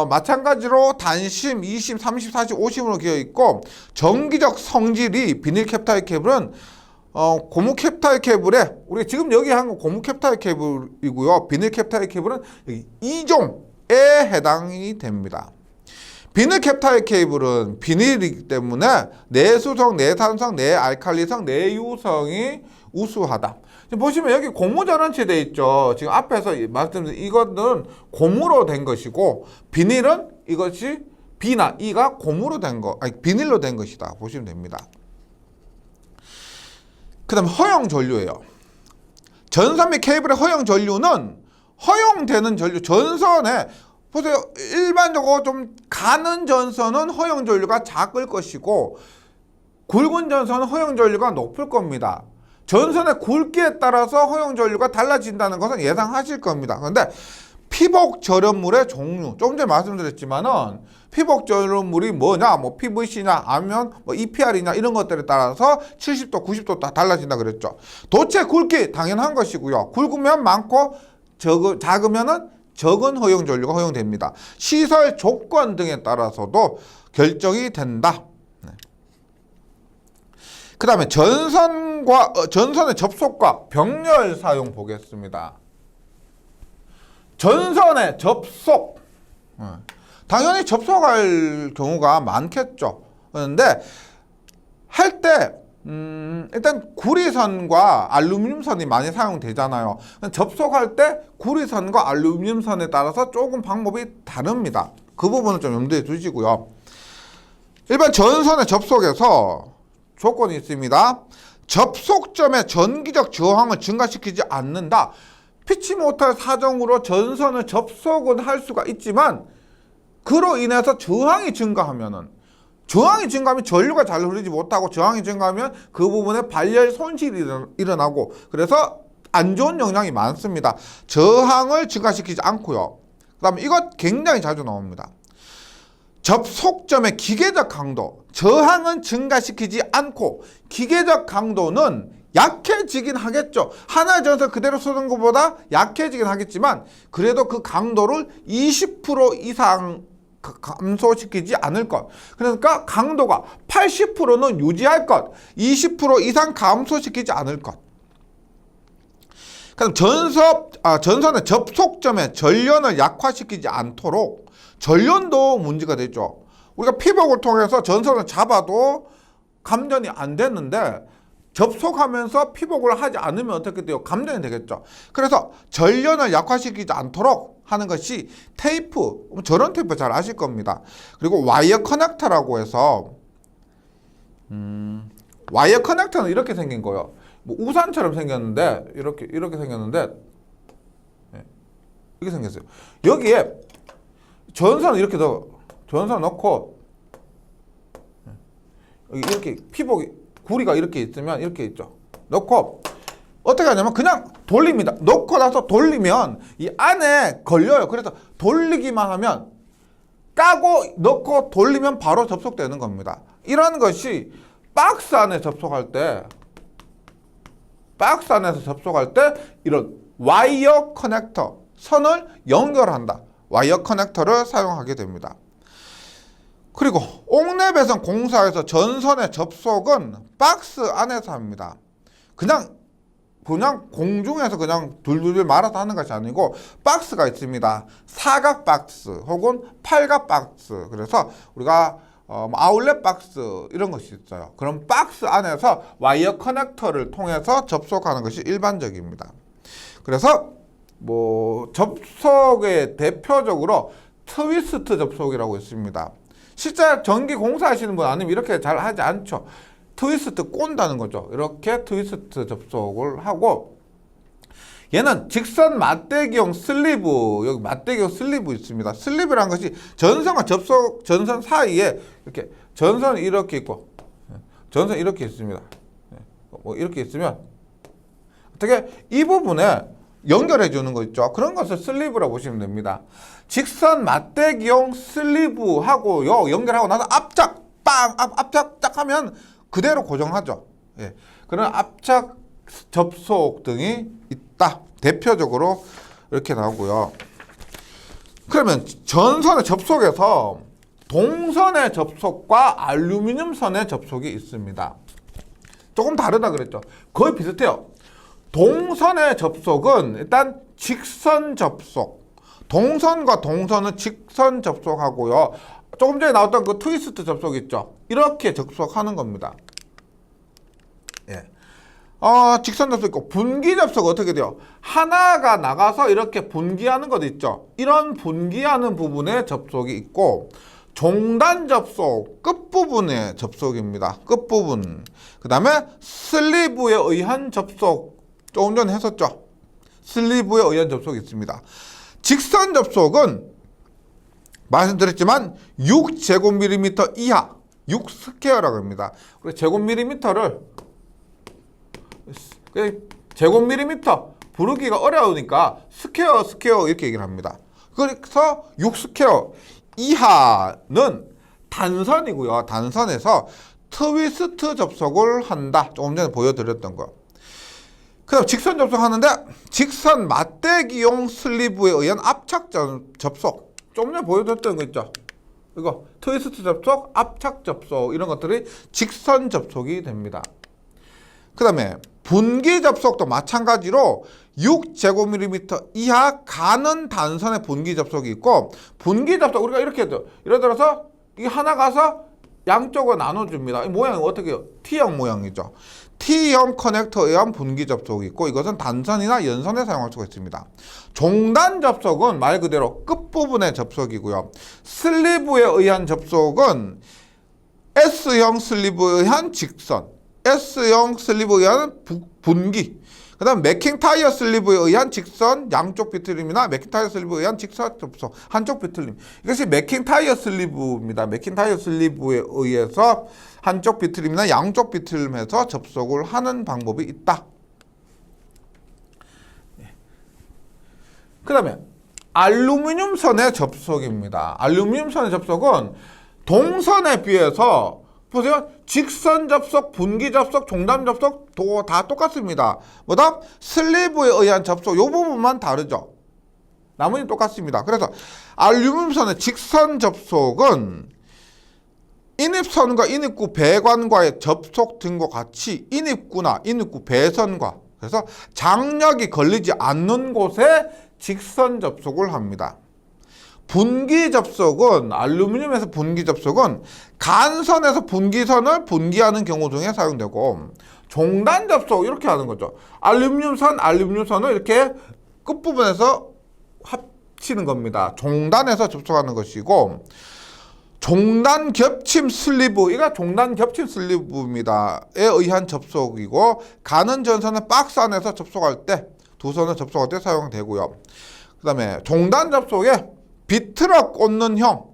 마찬가지로 단심, 2심, 30, 40, 50으로 기어 있고 정기적 성질이 비닐 캡타일 케이블은 고무 캡타일 케이블에 우리가 지금 여기 한 거 고무 캡타일 케이블이고요. 비닐 캡타일 케이블은 여기 2종에 해당이 됩니다. 비닐 캡타일 케이블은 비닐이기 때문에 내수성, 내산성, 내알칼리성, 내유성이 우수하다. 지금 보시면 여기 고무 전원체 돼 있죠. 지금 앞에서 말씀드린 이거는 고무로 된 것이고 비닐은 이것이 B나 E가 고무로 된 거, 아니 비닐로 된 것이다 보시면 됩니다. 그 다음 허용 전류예요. 전선 및 케이블의 허용 전류는 허용되는 전류, 전선에 보세요. 일반적으로 좀 가는 전선은 허용 전류가 작을 것이고 굵은 전선은 허용 전류가 높을 겁니다. 전선의 굵기에 따라서 허용 전류가 달라진다는 것은 예상하실 겁니다. 그런데 피복 절연물의 종류, 조금 전에 말씀드렸지만은 피복 절연물이 뭐냐, 뭐 PVC냐, 아니면 뭐 EPR이냐 이런 것들에 따라서 70도, 90도 다 달라진다 그랬죠. 도체 굵기 당연한 것이고요. 굵으면 많고 작으면은 적은 허용 전류가 허용됩니다. 시설 조건 등에 따라서도 결정이 된다. 그 다음에 전선의 접속과 병렬 사용 보겠습니다. 전선의 접속. 당연히 접속할 경우가 많겠죠. 그런데 할 때 일단 구리선과 알루미늄선이 많이 사용되잖아요. 접속할 때 구리선과 알루미늄선에 따라서 조금 방법이 다릅니다. 그 부분은 좀 염두에 두시고요. 일반 전선의 접속에서 조건이 있습니다. 접속점의 전기적 저항을 증가시키지 않는다. 피치모터 사정으로 전선을 접속은 할 수가 있지만 그로 인해서 저항이 증가하면 전류가 잘 흐르지 못하고 저항이 증가하면 그 부분에 발열 손실이 일어나고 그래서 안 좋은 영향이 많습니다. 저항을 증가시키지 않고요. 그 다음에 이것 굉장히 자주 나옵니다. 접속점의 기계적 강도, 저항은 증가시키지 않고 기계적 강도는 약해지긴 하겠죠. 하나의 전선 그대로 쓰는 것보다 약해지긴 하겠지만 그래도 그 강도를 20% 이상 감소시키지 않을 것. 그러니까 강도가 80%는 유지할 것, 20% 이상 감소시키지 않을 것. 그럼 전선의 접속점의 전련을 약화시키지 않도록 전련도 문제가 되죠. 우리가 피복을 통해서 전선을 잡아도 감전이 안 됐는데 접속하면서 피복을 하지 않으면 어떻게 돼요? 감전이 되겠죠. 그래서 전련을 약화시키지 않도록 하는 것이 테이프, 저런 테이프 잘 아실 겁니다. 그리고 와이어 커넥터라고 해서 와이어 커넥터는 이렇게 생긴 거예요. 뭐 우산처럼 생겼는데 이렇게 생겼는데 이렇게 생겼어요. 여기에 전선을 이렇게 전선 넣고 이렇게 피복이 구리가 이렇게 있으면 이렇게 있죠. 넣고 어떻게 하냐면 그냥 돌립니다. 넣고 나서 돌리면 이 안에 걸려요. 그래서 돌리기만 하면 까고 넣고 돌리면 바로 접속되는 겁니다. 이런 것이 박스 안에 접속할 때 이런 와이어 커넥터 선을 연결한다. 와이어 커넥터를 사용하게 됩니다. 그리고 옥내 배선 공사에서 전선의 접속은 박스 안에서 합니다. 그냥 공중에서 그냥 둘둘 말아서 하는 것이 아니고 박스가 있습니다. 사각 박스 혹은 팔각 박스. 그래서 우리가 아울렛 박스 이런 것이 있어요. 그럼 박스 안에서 와이어 커넥터를 통해서 접속하는 것이 일반적입니다. 그래서 뭐 접속의 대표적으로 트위스트 접속이라고 있습니다. 실제 전기 공사하시는 분 아니면 이렇게 잘 하지 않죠. 트위스트 꼰다는 거죠. 이렇게 트위스트 접속을 하고 얘는 직선 맞대기형 슬리브, 여기 맞대기형 슬리브 있습니다. 슬리브라는 것이 전선과 전선 사이에 이렇게 전선이 이렇게 있고 전선이 이렇게 있습니다. 뭐 이렇게 있으면 어떻게 이 부분에 연결해 주는 거 있죠. 그런 것을 슬리브라고 보시면 됩니다. 직선 맞대기용 슬리브하고요 연결하고 나서 압착 딱 하면 그대로 고정하죠. 예. 그런 압착 접속 등이 있다. 대표적으로 이렇게 나오고요. 그러면 전선의 접속에서 동선의 접속과 알루미늄 선의 접속이 있습니다. 조금 다르다 그랬죠. 거의 비슷해요. 동선의 접속은 일단 직선 접속. 동선과 동선은 직선 접속하고요. 조금 전에 나왔던 그 트위스트 접속 있죠. 이렇게 접속하는 겁니다. 예. 직선 접속 있고 분기 접속 어떻게 돼요? 하나가 나가서 이렇게 분기하는 것 있죠. 이런 분기하는 부분에 접속이 있고 종단 접속 끝부분의 접속입니다. 끝부분. 그 다음에 슬리브에 의한 접속 조금 전에 했었죠. 슬리브에 의한 접속이 있습니다. 직선 접속은 말씀드렸지만 6제곱밀리미터 이하 6스퀘어라고 합니다. 그래서 제곱밀리미터를 제곱밀리미터 부르기가 어려우니까 스퀘어 이렇게 얘기를 합니다. 그래서 6스퀘어 이하는 단선이고요. 단선에서 트위스트 접속을 한다. 조금 전에 보여드렸던 거. 그다음 직선 접속하는데 직선 맞대기용 슬리브에 의한 압착 접속. 조금 전에 보여드렸던 거 있죠. 이거 트위스트 접속, 압착 접속 이런 것들이 직선 접속이 됩니다. 그 다음에 분기 접속도 마찬가지로 6제곱밀리미터 이하 가는 단선의 분기 접속이 있고 분기 접속 우리가 이렇게 해도 예를 들어서 이게 하나 가서 양쪽으로 나눠줍니다. 이 모양이 어떻게 해요? T형 모양이죠. T형 커넥터에 의한 분기 접속이 있고 이것은 단선이나 연선에 사용할 수가 있습니다. 종단 접속은 말 그대로 끝부분의 접속이고요. 슬리브에 의한 접속은 S형 슬리브에 의한 직선, S형 슬리브에 의한 분기, 그 다음 매킹타이어 슬리브에 의한 직선, 양쪽 비틀림이나 매킹타이어 슬리브에 의한 직선 접속, 한쪽 비틀림. 이것이 매킹타이어 슬리브입니다. 매킹타이어 슬리브에 의해서 한쪽 비틀림이나 양쪽 비틀림에서 접속을 하는 방법이 있다. 그 다음에 알루미늄 선의 접속입니다. 알루미늄 선의 접속은 동선에 비해서 보세요. 직선 접속, 분기 접속, 종단 접속 다 똑같습니다. 뭐다? 슬리브에 의한 접속 이 부분만 다르죠. 나머지는 똑같습니다. 그래서 알루미늄선의 직선 접속은 인입선과 인입구 배관과의 접속 등과 같이 인입구나 인입구 배선과 그래서 장력이 걸리지 않는 곳에 직선 접속을 합니다. 분기 접속은 알루미늄에서 분기 접속은 간선에서 분기선을 분기하는 경우 중에 사용되고 종단 접속 이렇게 하는 거죠. 알루미늄선을 이렇게 끝부분에서 합치는 겁니다. 종단에서 접속하는 것이고 종단 겹침 슬리브 이가 종단 겹침 슬리브입니다. 에 의한 접속이고 가는 전선은 박스 안에서 접속할 때 두 선을 접속할 때 사용되고요. 그 다음에 종단 접속에 비틀어 꽂는 형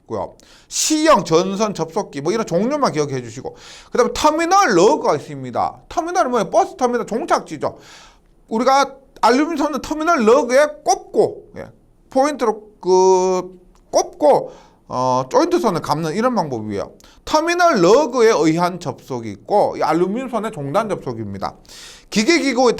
있고요. C형 전선 접속기 뭐 이런 종류만 기억해 주시고 그 다음에 터미널 러그가 있습니다. 터미널은 뭐예요? 버스 터미널 종착지죠. 우리가 알루미늄선은 터미널 러그에 꼽고 포인트로 꼽고 조인트 선을 감는 이런 방법이에요. 터미널 러그에 의한 접속이 있고 이 알루미늄 선의 종단 접속입니다. 기계기구의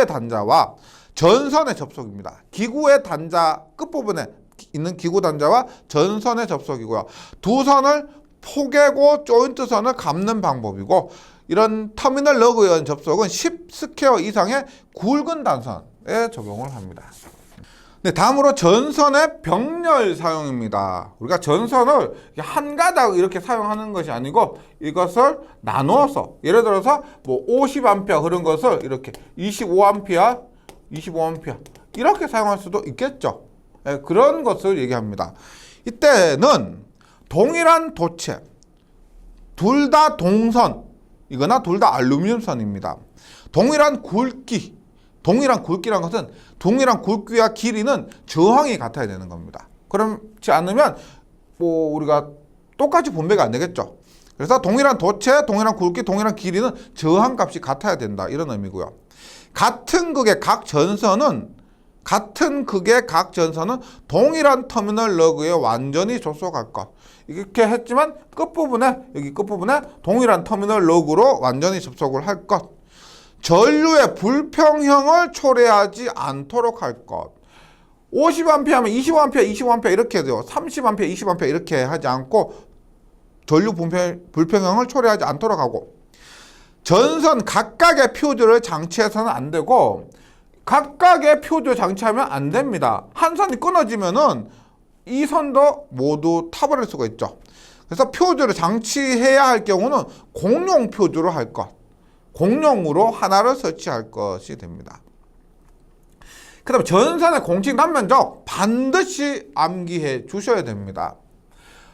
단자와 전선의 접속입니다. 기구의 단자 끝부분에 있는 기구 단자와 전선의 접속이고요. 두 선을 포개고 조인트 선을 감는 방법이고 이런 터미널 러그에 의한 접속은 10스퀘어 이상의 굵은 단선에 적용을 합니다. 네, 다음으로 전선의 병렬 사용입니다. 우리가 전선을 한 가닥 이렇게 사용하는 것이 아니고 이것을 나누어서 예를 들어서 뭐 50A 흐른 것을 이렇게 25A 이렇게 사용할 수도 있겠죠. 네, 그런 것을 얘기합니다. 이때는 동일한 도체 둘 다 동선이거나 둘 다 알루미늄선입니다. 동일한 굵기란 것은 동일한 굵기와 길이는 저항이 같아야 되는 겁니다. 그렇지 않으면 뭐 우리가 똑같이 분배가 안 되겠죠. 그래서 동일한 도체, 동일한 굵기, 동일한 길이는 저항값이 같아야 된다. 이런 의미고요. 같은 극의 각 전선은 동일한 터미널 러그에 완전히 접속할 것. 이렇게 했지만 여기 끝부분에 동일한 터미널 러그로 완전히 접속을 할 것. 전류의 불평형을 초래하지 않도록 할 것. 50A 하면 25A 이렇게 돼요. 30A, 20A 이렇게 하지 않고 전류 불평형을 초래하지 않도록 하고, 전선 각각의 퓨즈를 장치해서는 안 되고, 각각의 퓨즈 장치하면 안 됩니다. 한 선이 끊어지면은 이 선도 모두 타버릴 수가 있죠. 그래서 퓨즈를 장치해야 할 경우는 공용 퓨즈로 할 것, 공용으로 하나를 설치할 것이 됩니다. 그 다음에 전선의 공식 단면적 반드시 암기해 주셔야 됩니다.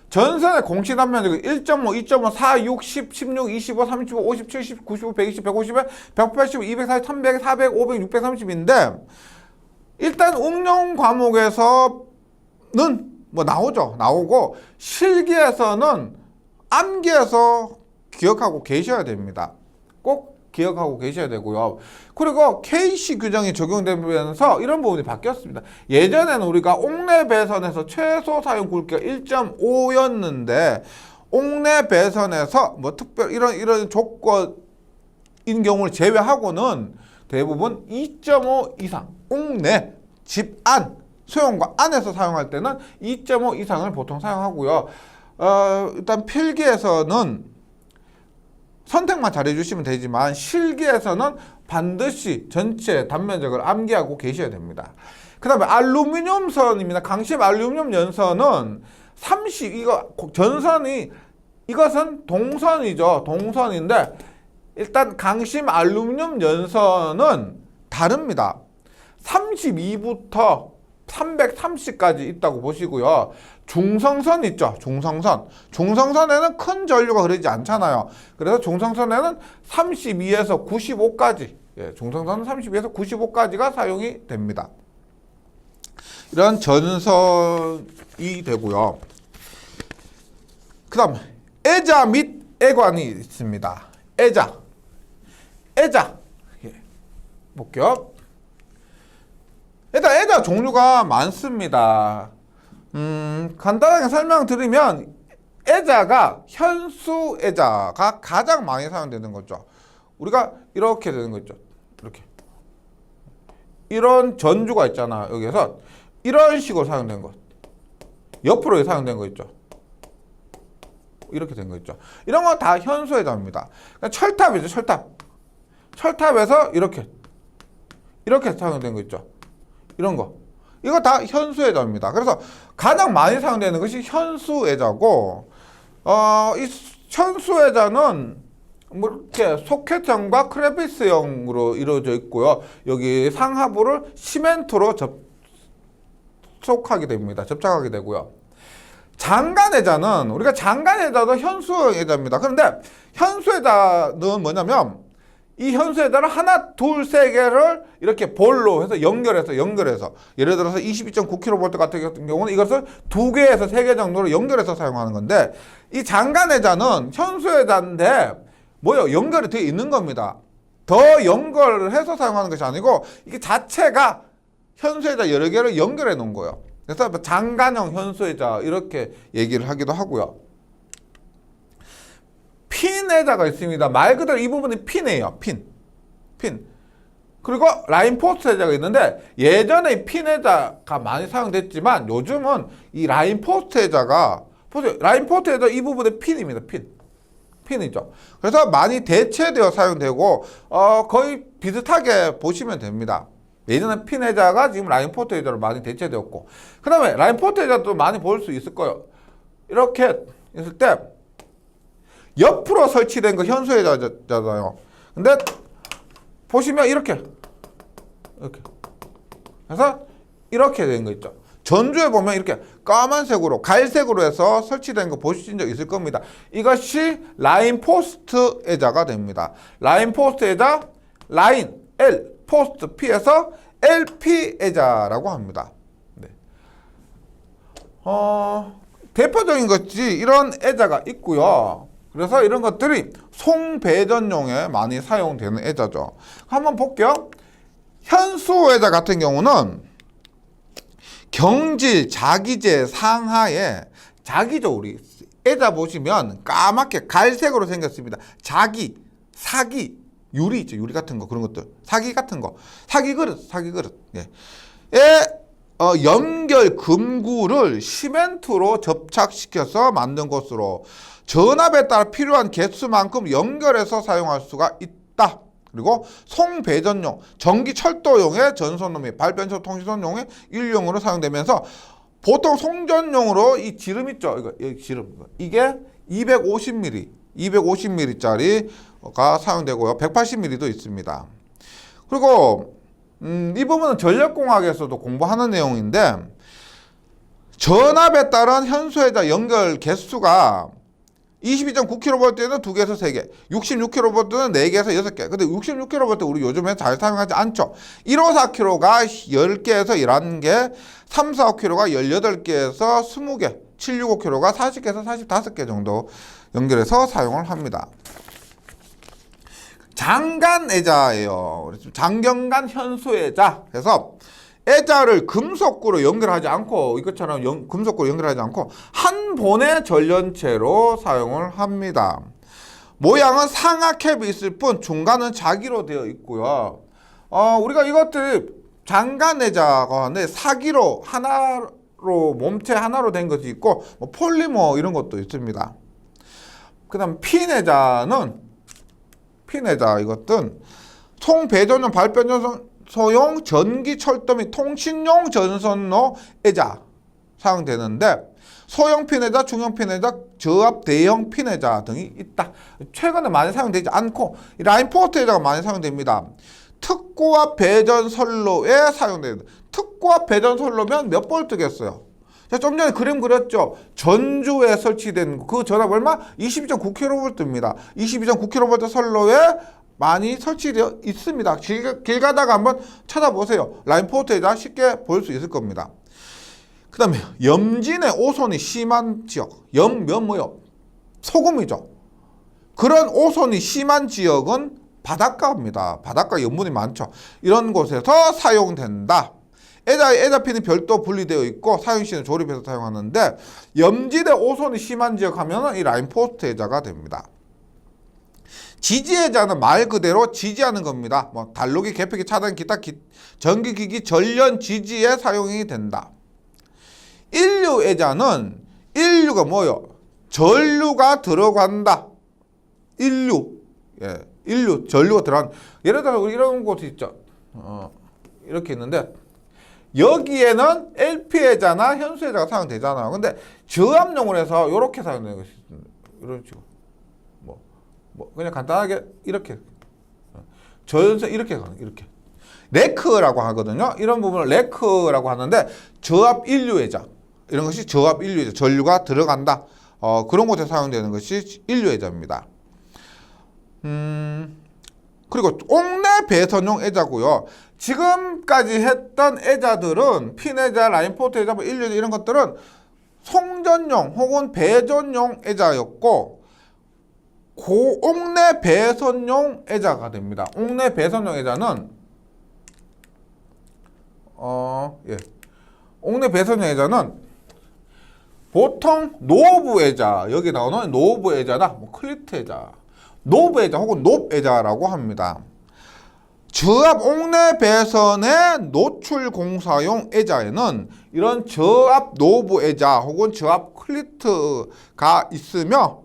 전선의 공식 단면적이 1.5, 2.5, 4, 6, 10, 16, 25, 35, 50, 70, 95, 120, 150, 180, 240, 300, 400, 500, 630인데 일단 응용 과목에서는 뭐 나오고 실기에서는 암기해서 기억하고 계셔야 됩니다. 꼭 기억하고 계셔야 되고요. 그리고 KC 규정이 적용되면서 이런 부분이 바뀌었습니다. 예전에는 우리가 옥내 배선에서 최소 사용 굵기가 1.5였는데 옥내 배선에서 뭐 특별 이런 조건인 경우를 제외하고는 대부분 2.5 이상 옥내 집 안 소형과 안에서 사용할 때는 2.5 이상을 보통 사용하고요. 일단 필기에서는 선택만 잘해주시면 되지만 실기에서는 반드시 전체 단면적을 암기하고 계셔야 됩니다. 그 다음에 알루미늄 선입니다. 강심 알루미늄 연선은 30, 이것은 동선이죠. 동선인데 일단 강심 알루미늄 연선은 다릅니다. 32부터 330까지 있다고 보시고요. 중성선 있죠. 중성선에는 큰 전류가 흐르지 않잖아요. 그래서 중성선에는 32에서 95까지, 중성선은 32에서 95까지가 사용이 됩니다. 이런 전선이 되고요. 그 다음 애자 및 애관이 있습니다. 애자 볼게요. 일단 애자 종류가 많습니다. 간단하게 설명드리면 애자가 현수 애자가 가장 많이 사용되는 거죠. 우리가 이렇게 되는 거 있죠. 이렇게 이런 전주가 있잖아. 여기에서 이런 식으로 사용된 것, 옆으로 사용된 거 있죠. 이렇게 된 거 있죠. 이런 거 다 현수 애자입니다. 그러니까 철탑이죠. 철탑에서 이렇게 사용된 거 있죠. 이런 거, 이거 다 현수애자입니다. 그래서 가장 많이 사용되는 것이 현수애자고, 이 현수애자는 뭐 이렇게 소켓형과 크레비스형으로 이루어져 있고요. 여기 상하부를 시멘트로 접촉하게 됩니다. 접착하게 되고요. 장간애자는 우리가 장간애자도 현수애자입니다. 그런데 현수애자는 뭐냐면 이 현수에다가 하나, 둘, 세 개를 이렇게 볼로 해서 연결해서 예를 들어서 22.9kV 같은 경우는 이것을 두 개에서 세 개 정도로 연결해서 사용하는 건데, 이 장간애자는 현수애자인데 뭐요? 연결이 되어 있는 겁니다. 더 연결을 해서 사용하는 것이 아니고 이게 자체가 현수애자 여러 개를 연결해 놓은 거예요. 그래서 장간형 현수애자 이렇게 얘기를 하기도 하고요. 핀 애자가 있습니다. 말 그대로 이 부분이 핀이에요. 핀. 그리고 라인 포스트 애자가 있는데 예전에 핀 애자가 많이 사용됐지만 요즘은 이 라인 포스트 애자가 이 부분의 핀입니다. 핀이죠. 그래서 많이 대체되어 사용되고 거의 비슷하게 보시면 됩니다. 예전에 핀 애자가 지금 라인 포스트 애자로 많이 대체되었고, 그 다음에 라인 포스트 애자도 많이 볼 수 있을 거예요. 이렇게 있을 때 옆으로 설치된 거 현수애자잖아요. 근데 보시면 이렇게 해서 이렇게 된 거 있죠. 전주에 보면 이렇게 까만색으로 갈색으로 해서 설치된 거 보신 적 있을 겁니다. 이것이 라인 포스트 애자가 됩니다. 라인 포스트 애자, 라인 L, 포스트 P에서 LP 애자라고 합니다. 네. 대표적인 것이 이런 애자가 있고요. 그래서 이런 것들이 송배전용에 많이 사용되는 애자죠. 한번 볼게요. 현수애자 같은 경우는 경질, 자기재 상하에, 자기죠. 우리 애자 보시면 까맣게 갈색으로 생겼습니다. 자기, 사기, 유리 있죠. 유리 같은 거, 그런 것들. 사기 같은 거. 사기 그릇. 예. 연결 금구를 시멘트로 접착시켜서 만든 것으로 전압에 따라 필요한 개수만큼 연결해서 사용할 수가 있다. 그리고 송배전용, 전기 철도용의 전선로 및 발변소 통신선용의 일용으로 사용되면서 보통 송전용으로 이 지름 있죠? 이 지름. 이게 250mm, 250mm짜리가 사용되고요. 180mm도 있습니다. 그리고 이 부분은 전력공학에서도 공부하는 내용인데 전압에 따른 현수회자 연결 개수가 22.9kV에는 2개에서 3개, 66kV는 4개에서 6개. 근데 66kV 우리 요즘에 잘 사용하지 않죠. 154kV가 10개에서 11개, 345kV가 18개에서 20개, 765kV가 40개에서 45개 정도 연결해서 사용을 합니다. 장간애자예요. 장경간 현수애자 해서 애자를 금속구로 연결하지 않고 이것처럼 금속구로 연결하지 않고 한 본의 전련체로 사용을 합니다. 모양은 상하캡이 있을 뿐 중간은 자기로 되어 있고요. 우리가 이것들 장간애자가 하는데 사기로 하나로 몸체 하나로 된 것이 있고 뭐 폴리머 이런 것도 있습니다. 그다음 핀애자 이것은 송배전용 발변소용 전기 철도 및 통신용 전선로 애자 사용되는데 소형 핀애자, 중형 핀애자, 저압 대형 핀애자 등이 있다. 최근에 많이 사용되지 않고 라인포트 애자가 많이 사용됩니다. 특고압 배전선로에 사용됩니다. 특고압 배전선로면 몇 볼트겠어요? 좀 전에 그림 그렸죠. 전주에 설치된 그 전압 얼마? 22.9kV입니다. 22.9kV 선로에 많이 설치되어 있습니다. 길 가다가 한번 찾아보세요. 라인포트 애자 쉽게 볼 수 있을 겁니다. 그 다음에 염진의 오손이 심한 지역. 염면 뭐요? 소금이죠. 그런 오손이 심한 지역은 바닷가입니다. 바닷가 염분이 많죠. 이런 곳에서 사용된다. 애자핀이 별도 분리되어 있고 사용시는 조립해서 사용하는데 염진의 오손이 심한 지역 하면은 이 라인포스트 애자가 됩니다. 지지애자는 말 그대로 지지하는 겁니다. 뭐 달로기, 개폐기, 차단, 기타 전기기기 전련 지지에 사용이 된다. 인류애자는 인류가 뭐요? 전류가 들어간다. 인류 전류가 들어간. 예를 들어 이런 곳이 있죠. 이렇게 있는데 여기에는 LP애자나 현수애자가 사용되잖아요. 근데 저압용으로 해서 이렇게 사용되는 것이 있습니다. 이런 식으로. 그냥 간단하게 이렇게. 전선 이렇게 가는, 이렇게. 레크라고 하거든요. 이런 부분을 레크라고 하는데 저압 인류애자. 이런 것이 저압 인류애자. 전류가 들어간다. 그런 곳에 사용되는 것이 인류애자입니다. 그리고 옥내 배선용 애자고요. 지금까지 했던 애자들은 핀애자, 라인포트 애자, 인류애자 이런 것들은 송전용 혹은 배전용 애자였고 옥내 배선용 애자가 됩니다. 옥내 배선용 애자는 옥내 배선용 애자는 보통 노브 애자, 여기 나오는 노브 애자나 뭐 클리트 애자, 노브 애자 혹은 높 애자라고 합니다. 저압 옥내 배선의 노출 공사용 애자에는 이런 저압 노브 애자 혹은 저압 클리트가 있으며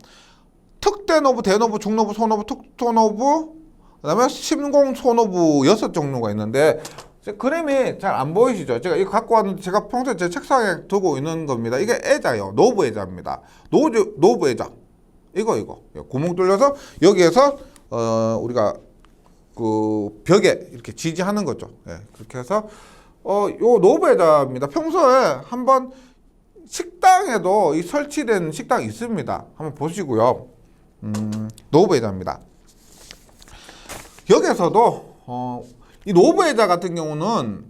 특대노브, 대노브, 중노브, 소노브, 특소노브, 그 다음에 심공 소노브 6종류가 있는데 그림이 잘 안 보이시죠? 제가 이거 갖고 왔는데 제가 평소에 제 책상에 두고 있는 겁니다. 이게 애자예요. 노브 애자입니다. 노브 애자. 이거. 구멍 뚫려서 여기에서 우리가 그 벽에 이렇게 지지하는 거죠. 그렇게 해서 요 노브 애자입니다. 평소에 한번 식당에도 이 설치된 식당이 있습니다. 한번 보시고요. 노브 애자입니다. 여기에서도 이 노브 애자 같은 경우는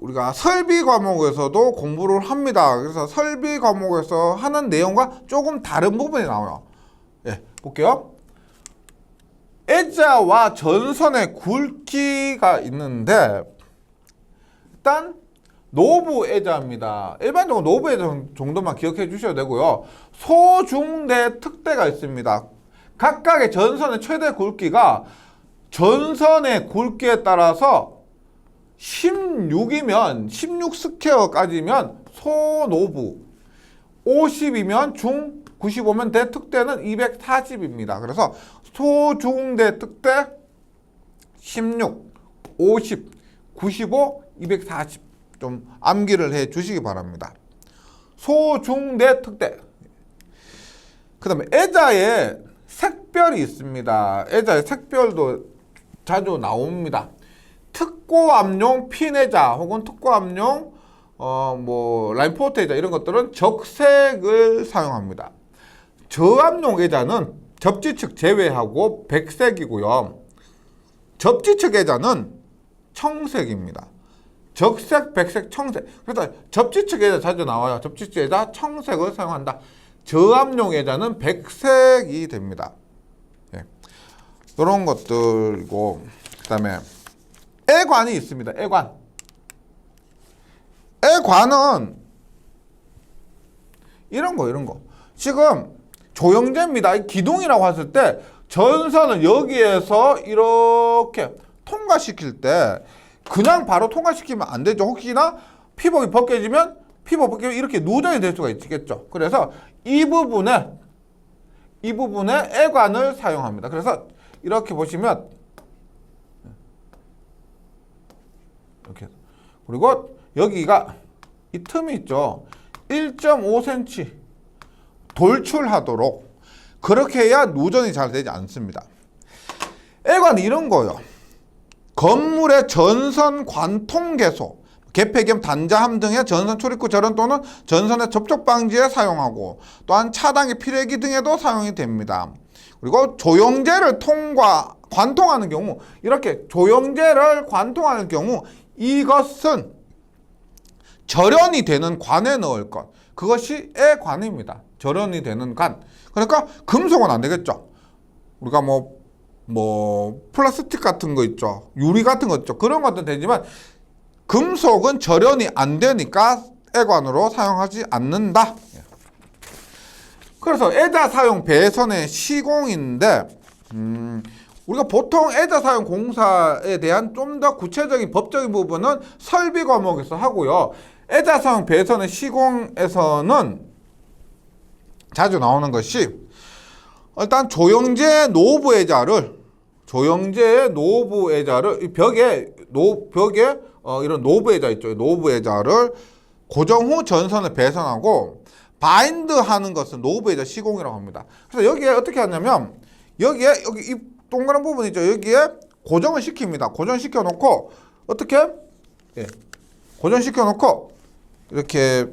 우리가 설비 과목에서도 공부를 합니다. 그래서 설비 과목에서 하는 내용과 조금 다른 부분이 나와요. 볼게요. 애자와 전선의 굵기가 있는데 일단 노브 애자입니다. 일반적으로 노브 애자 정도만 기억해 주셔도 되고요. 소중대 특대가 있습니다. 각각의 전선의 최대 굵기가 전선의 굵기에 따라서 16이면 16 스퀘어까지면 소노부, 50이면 중, 95면 대, 특대는 240입니다. 그래서 소중대 특대 16, 50, 95, 240 좀 암기를 해 주시기 바랍니다. 소중대 특대. 그 다음에 애자에 색별이 있습니다. 애자의 색별도 자주 나옵니다. 특고압용 핀애자 혹은 특고압용 라인포트 애자 이런 것들은 적색을 사용합니다. 저압용 애자는 접지측 제외하고 백색이고요. 접지측 애자는 청색입니다. 적색, 백색, 청색. 그래서 접지측 애자 자주 나와요. 접지측 애자 청색을 사용한다. 저압용 애자는 백색이 됩니다. 예. 이런 것들이고, 그 다음에 애관이 있습니다. 애관. 애관은 이런 거. 지금 조형제입니다. 기둥이라고 했을 때 전선을 여기에서 이렇게 통과시킬 때 그냥 바로 통과시키면 안 되죠. 혹시나 피복이 벗겨지면 이렇게 누전이 될 수가 있겠죠. 그래서 이 부분에 애관을 사용합니다. 그래서 이렇게 보시면 이렇게, 그리고 여기가 이 틈이 있죠. 1.5cm 돌출하도록 그렇게 해야 누전이 잘 되지 않습니다. 애관은 이런 거예요. 건물의 전선 관통 개소, 개폐겸 단자함 등의 전선 출입구 절연 또는 전선의 접촉 방지에 사용하고, 또한 차단기 피뢰기 등에도 사용이 됩니다. 그리고 조형제를 관통하는 경우, 이렇게 조형제를 관통하는 경우 이것은 절연이 되는 관에 넣을 것, 그것이 애관입니다. 절연이 되는 관. 그러니까 금속은 안 되겠죠. 우리가 플라스틱 같은 거 있죠. 유리 같은 거 있죠. 그런 것도 되지만 금속은 절연이 안 되니까 애관으로 사용하지 않는다. 그래서 애자 사용 배선의 시공인데, 우리가 보통 애자 사용 공사에 대한 좀 더 구체적인 법적인 부분은 설비 과목에서 하고요. 애자 사용 배선의 시공에서는 자주 나오는 것이, 일단 조형제 노부 애자를 벽에 이런 노부 애자 있죠. 노부 애자를 고정 후 전선을 배선하고 바인드 하는 것은 노부 애자 시공이라고 합니다. 그래서 여기에 어떻게 하냐면 여기 이 동그란 부분 있죠. 여기에 고정을 시킵니다. 고정시켜 놓고 어떻게? 예. 고정시켜 놓고 이렇게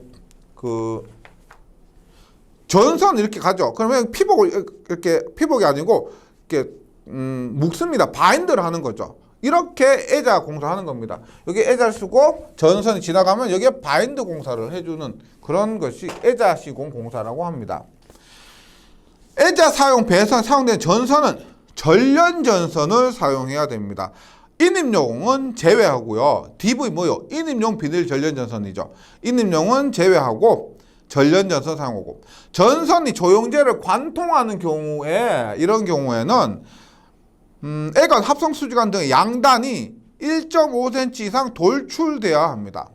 전선 이렇게 가죠. 그러면 피복이 아니고 이렇게 묶습니다. 바인드를 하는 거죠. 이렇게 애자 공사하는 겁니다. 여기 애자를 쓰고 전선이 지나가면 여기에 바인드 공사를 해주는 그런 것이 애자 시공 공사라고 합니다. 애자 사용 배선 사용된 전선은 전련 전선을 사용해야 됩니다. 인입용은 제외하고요. DV 뭐요? 인입용 비닐 전련 전선이죠. 인입용은 제외하고 전련 전선 사용하고, 전선이 조형제를 관통하는 경우에, 이런 경우에는 애관, 합성 수지관 등의 양단이 1.5cm 이상 돌출돼야 합니다.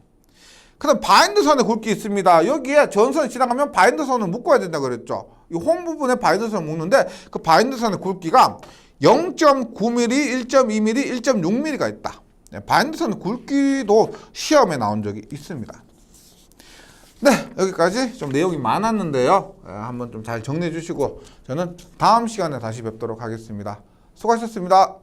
그 다음 바인드선의 굵기 있습니다. 여기에 전선이 지나가면 바인드선을 묶어야 된다 그랬죠. 이 홈 부분에 바인드선을 묶는데 그 바인드선의 굵기가 0.9mm, 1.2mm, 1.6mm가 있다. 바인드선 굵기도 시험에 나온 적이 있습니다. 네, 여기까지 좀 내용이 많았는데요. 한번 좀 잘 정리해 주시고 저는 다음 시간에 다시 뵙도록 하겠습니다. 수고하셨습니다.